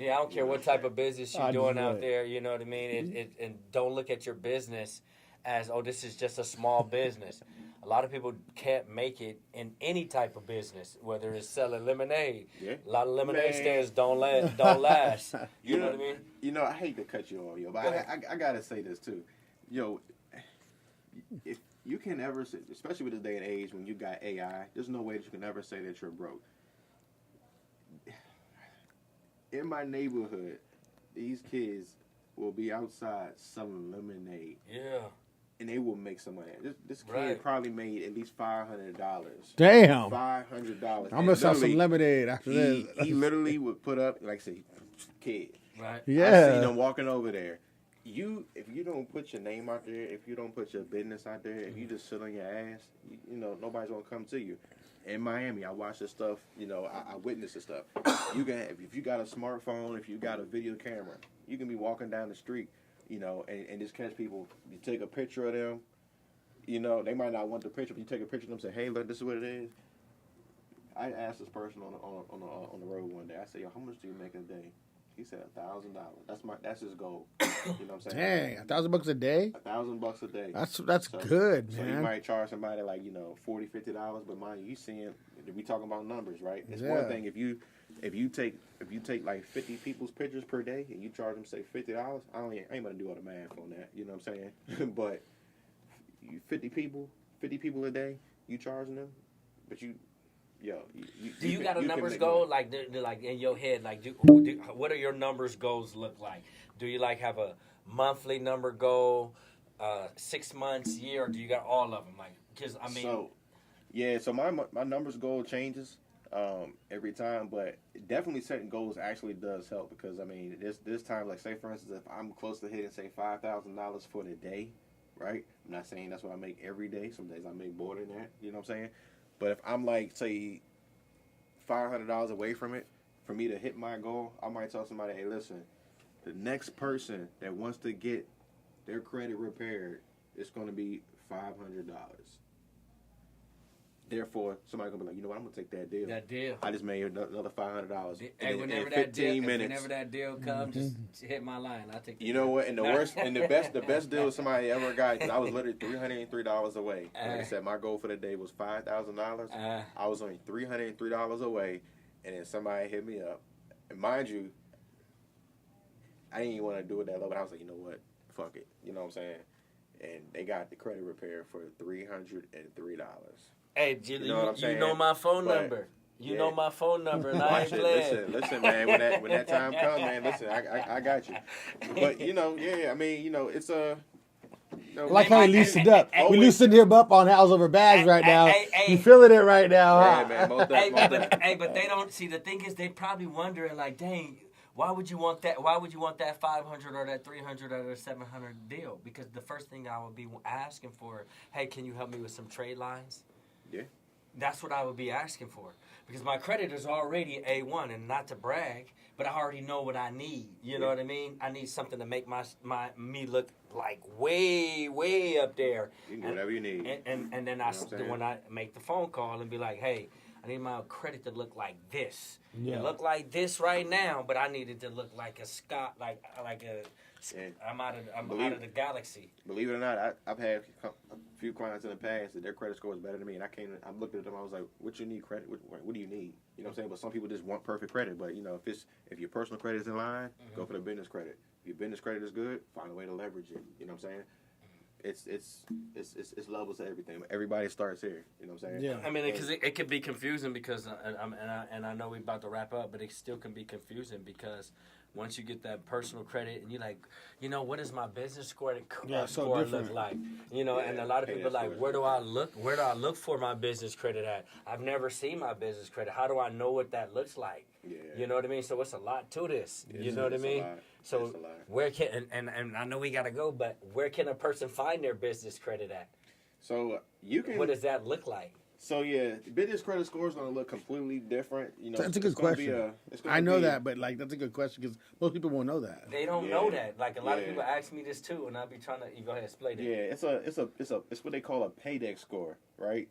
I don't care what type of business you're doing out there. You know what I mean? And don't look at your business as, oh, this is just a small business. A lot of people can't make it in any type of business, whether it's selling lemonade. Yeah. A lot of lemonade Man. stands don't last. You know what I mean? You know, I hate to cut you off, yo, but I gotta say this too. Yo, if you can ever say, especially with this day and age when you got AI, there's no way that you can ever say that you're broke. In my neighborhood, these kids will be outside selling lemonade. Yeah. And they will make some money. This kid Right. probably made at least $500. Damn. $500. I'm gonna sell some lemonade after He this. literally would put up, like I say, kid. Right. I seen Yeah. them walking over there. If you don't put your name out there, if you don't put your business out there, if you just sit on your ass, you know, nobody's gonna come to you. In Miami, I watch this stuff. You know, I witness this stuff. You can, if you got a smartphone, if you got a video camera, you can be walking down the street, you know, and just catch people. You take a picture of them. You know, they might not want the picture, but you take a picture of them, say, "Hey, look, this is what it is." I asked this person on the road one day. I said, "Yo, how much do you make a day?" He said $1,000. That's his goal. You know what I'm saying? Dang, $1,000 a day. $1,000 a day. That's So- good, So you man. might charge somebody like, you know, $40, $50, but mind you seeing, we talking about numbers, right? It's Yeah. one thing if you take like 50 people's pictures per day and you charge them say $50. I ain't gonna do all the math on that. You know what I'm saying? But 50 people a day, you charging them, but you. Yo, Do you got a can numbers make goal? money. Like in your head, like what are your numbers goals look like? Do you like have a monthly number goal, 6 months, year, or do you got all of them? Like, because I mean, so my numbers goal changes every time, but definitely setting goals actually does help because I mean this time, like say for instance, if I'm close to hitting say $5,000 for the day, right? I'm not saying that's what I make every day. Some days I make more than that. You know what I'm saying? But if I'm like, say, $500 away from it, for me to hit my goal, I might tell somebody, hey, listen, the next person that wants to get their credit repaired, it's going to be $500. Therefore, somebody going to be like, you know what, I'm going to take that deal. that deal. I just made another $500. Hey, in whenever 15 minutes. whenever that deal comes, just hit my line. I'll take. You know what? And the best deal somebody ever got, because I was literally $303 away. Like I said, my goal for the day was $5,000. I was only $303 away, and then somebody hit me up. And mind you, I didn't even want to do it that low, but I was like, you know what? Fuck it. You know what I'm saying? And they got the credit repair for $303. Hey, You know what I'm saying? You know my phone But- number. You Yeah. know my phone number, and I ain't playing. Listen, man. When that time comes, man, listen, I got you. But you know, yeah, I mean, you know, it's a. I like how he loosened up. We always- loosened him up on House Over Bags right now. hey. You feeling it right now, Yeah, huh? man. Most Hey, definitely. but they don't see. The thing is, they probably wondering like, dang, why would you want that? Why would you want that 500 or that 300 or that 700 deal? Because the first thing I would be asking for, hey, can you help me with some trade lines? Yeah. That's what I would be asking for. Because my credit is already A1, and not to brag, but I already know what I need. You know what I mean? I need something to make me look like way up there. You can do whatever you need. And then You know what I'm saying? when I make the phone call and be like, hey, I need my credit to look like this. Yeah. It look like this right now, but I need it to look like a Scott, like a. Yeah. I'm out of the galaxy. Believe it or not, I've had a few clients in the past that their credit score is better than me, and I looked at them, I was like, what you need credit? What do you need? You know what I'm saying? But some people just want perfect credit. But you know, if your personal credit is in line, go for the business credit. If your business credit is good, find a way to leverage it. You know what I'm saying? It's levels to everything. Everybody starts here. You know what I'm saying? Yeah. I mean, because it could be confusing because, and I know we're about to wrap up, but it still can be confusing because once you get that personal credit and you're like, you know, what does my business score Yeah, so score different. look like? You know, and a lot of pay people that are like, score. where do I look? Where do I look for my business credit at? I've never seen my business credit. How do I know what that looks like? Yeah. You know what I mean? So it's a lot to this. Yes, You know what I it's a mean? lot. So It's a lot. where can and I know we gotta go, but where can a person find their business credit at? So you can. What does that look like? So yeah, business credit score is going to look completely different. You know, That's a good it's gonna be question. it's gonna I know be- that, but like that's a good question because most people won't know that. They don't Yeah. know that. Like a lot of Yeah. people ask me this too, and I'll be trying to. You go ahead, explain it. Yeah, it's what they call a paydex score, right?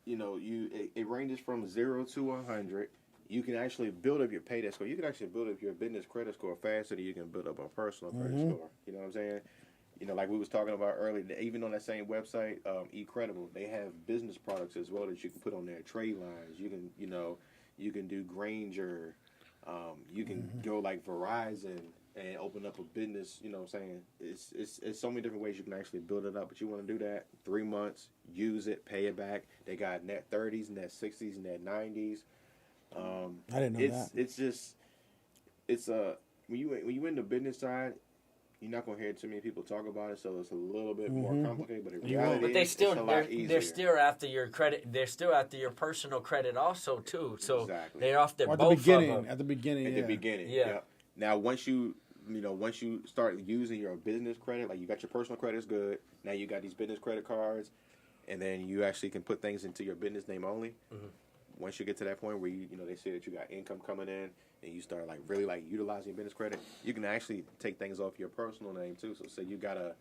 You know, it ranges from 0 to 100. You can actually build up your paydex score. You can actually build up your business credit score faster than you can build up a personal credit score. You know what I'm saying? You know, like we was talking about earlier, even on that same website, eCredible, they have business products as well that you can put on there. Trade lines, you can, you can do Granger, you can go like Verizon and open up a business. You know what I'm saying? It's so many different ways you can actually build it up. But you want to do that 3 months, use it, pay it back. They got net 30s, net 60s, net 90s. I didn't know that. It's just when you in the business side, you're not gonna hear too many people talk about it, so it's a little bit more complicated. But in reality, But it's a lot easier. they're still after your credit. They're still after your personal credit also too. So Exactly. they're off their Or at both the beginning. of them. At the beginning. At the beginning. Yeah. Now once you start using your business credit, like you got your personal credit's good. Now you got these business credit cards, and then you actually can put things into your business name only. Mm-hmm. Once you get to that point where they say that you got income coming in, and you start like really like utilizing your business credit, you can actually take things off your personal name too. So say you got a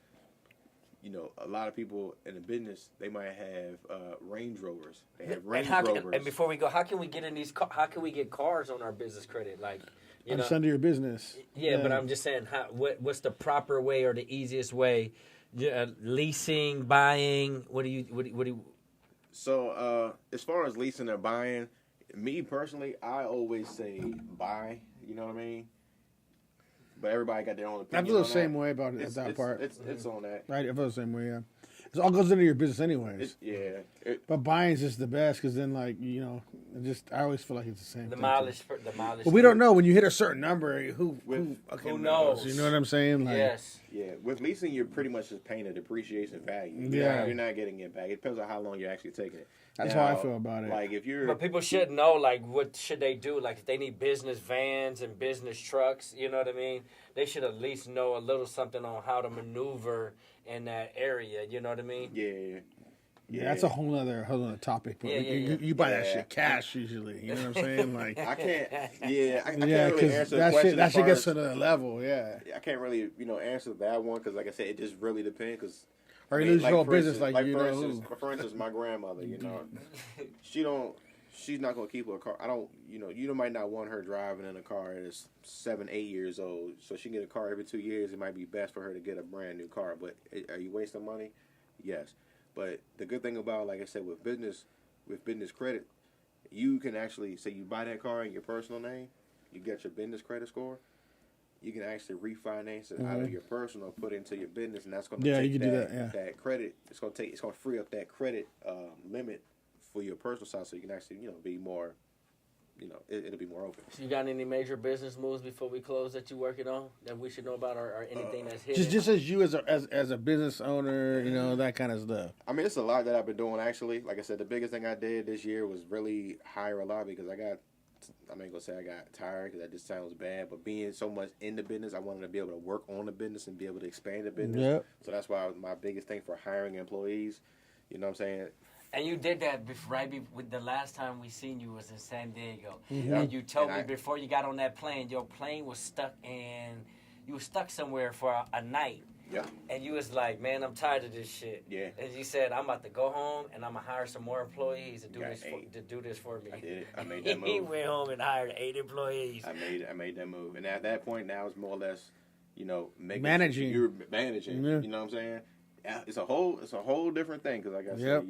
lot of people in the business, they might have Range Rovers. They have Range Rovers. And before we go, how can we get in these? How can we get cars on our business credit? Like, you know, Just under your business. yeah, but I'm just saying, what's the proper way or the easiest way? Leasing, buying. What do you? So as far as leasing or buying, me personally, I always say buy. You know what I mean? But everybody got their own opinion. I feel the on same that. way about that part. It's on that. Right, I feel the same way, yeah. It all goes into your business anyways. But buying's just the best because then, like, I always feel like it's the same The thing. mileage. But we don't know when you hit a certain number, who who knows? You know what I'm saying? Like, Yes. Yeah, with leasing, you're pretty much just paying a depreciation value. Yeah. You're not getting it back. It depends on how long you're actually taking it. That's Now, how I feel about it. Like if you're, But people should know, like, what should they do? Like, if they need business vans and business trucks, you know what I mean? They should at least know a little something on how to maneuver in that area. You know what I mean? yeah, that's a whole other topic. But Yeah. You buy that Yeah. shit cash usually. You know what I'm saying? Like, I can't. Yeah, I can't yeah, really because answer the question. that as shit far gets as- to another level. Yeah. I can't really, answer that one because, like I said, it just really depends. Because Or you lose your whole business, like, you for know. instance, for instance, my grandmother, she's not gonna keep her car. I don't, you might not want her driving in a car that's 7, 8 years old. So she can get a car every 2 years. It might be best for her to get a brand new car. But are you wasting money? Yes. But the good thing about, like I said, with business credit, you can actually say you buy that car in your personal name, you get your business credit score. You can actually refinance it out of your personal, put it into your business, and that's going to take you can do that, yeah. that credit. It's going to free up that credit limit for your personal side, so you can actually be more. It'll be more open. So you got any major business moves before we close that you're working on that we should know about, or anything that's hidden? Just as you as a business owner, that kind of stuff. I mean, it's a lot that I've been doing actually. Like I said, the biggest thing I did this year was really hire a lot because I'm not gonna say I got tired because that just sounds bad, but being so much in the business, I wanted to be able to work on the business and be able to expand the business. Yep. So that's why my biggest thing for hiring employees. You know what I'm saying? And you did that with the last time we seen you was in San Diego. Mm-hmm. And you told And me before you got on that plane, your plane was stuck you were stuck somewhere for a night. Yeah. And you was like, man, I'm tired of this shit. Yeah. And you said, I'm about to go home and I'm going to hire some more employees to do Got this 8. to do this for me. I did it. I made that He move. went home and hired 8 employees. I made that move, and at that point now it's more or less, Managing. You're managing. Yeah. You know what I'm saying? Yeah, it's a whole different thing because, like I said,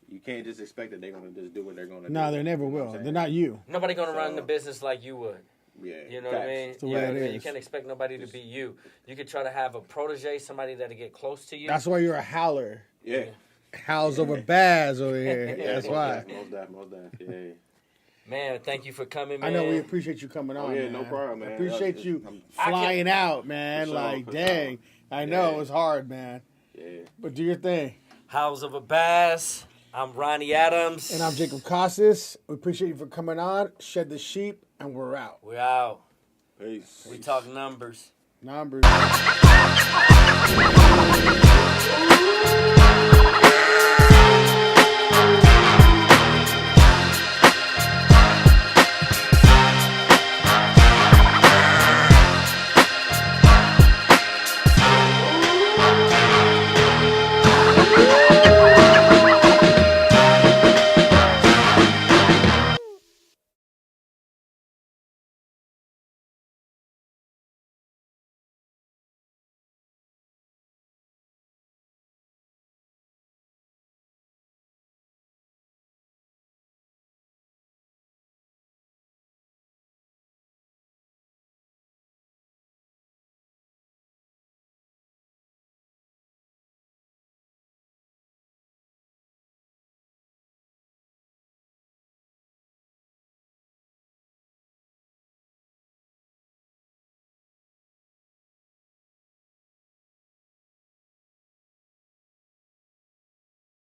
you can't just expect that they're gonna just do what they're gonna do. No, they never You know what will. I'm They're saying? not you. Nobody going to run So- the business like you would. Yeah. You know what I mean? the way it You is. can't expect nobody to be you. You could try to have a protege, somebody that'll get close to you. That's why you're a howler. Yeah. Howls over Baz over here. That's most why. Most definitely. Yeah. Man, thank you for coming, man. I know we appreciate you coming on. yeah, man. no problem, man. I appreciate you I'm- flying out, man. For sure, Like, for dang. sure. I know Yeah. it was hard, man. Yeah. But do your thing. House of a Bass. I'm Ronnie Adams. And I'm Jacob Casas. We appreciate you for coming on. Shed the sheep, and we're out. We're out. Peace. We talk numbers. Numbers.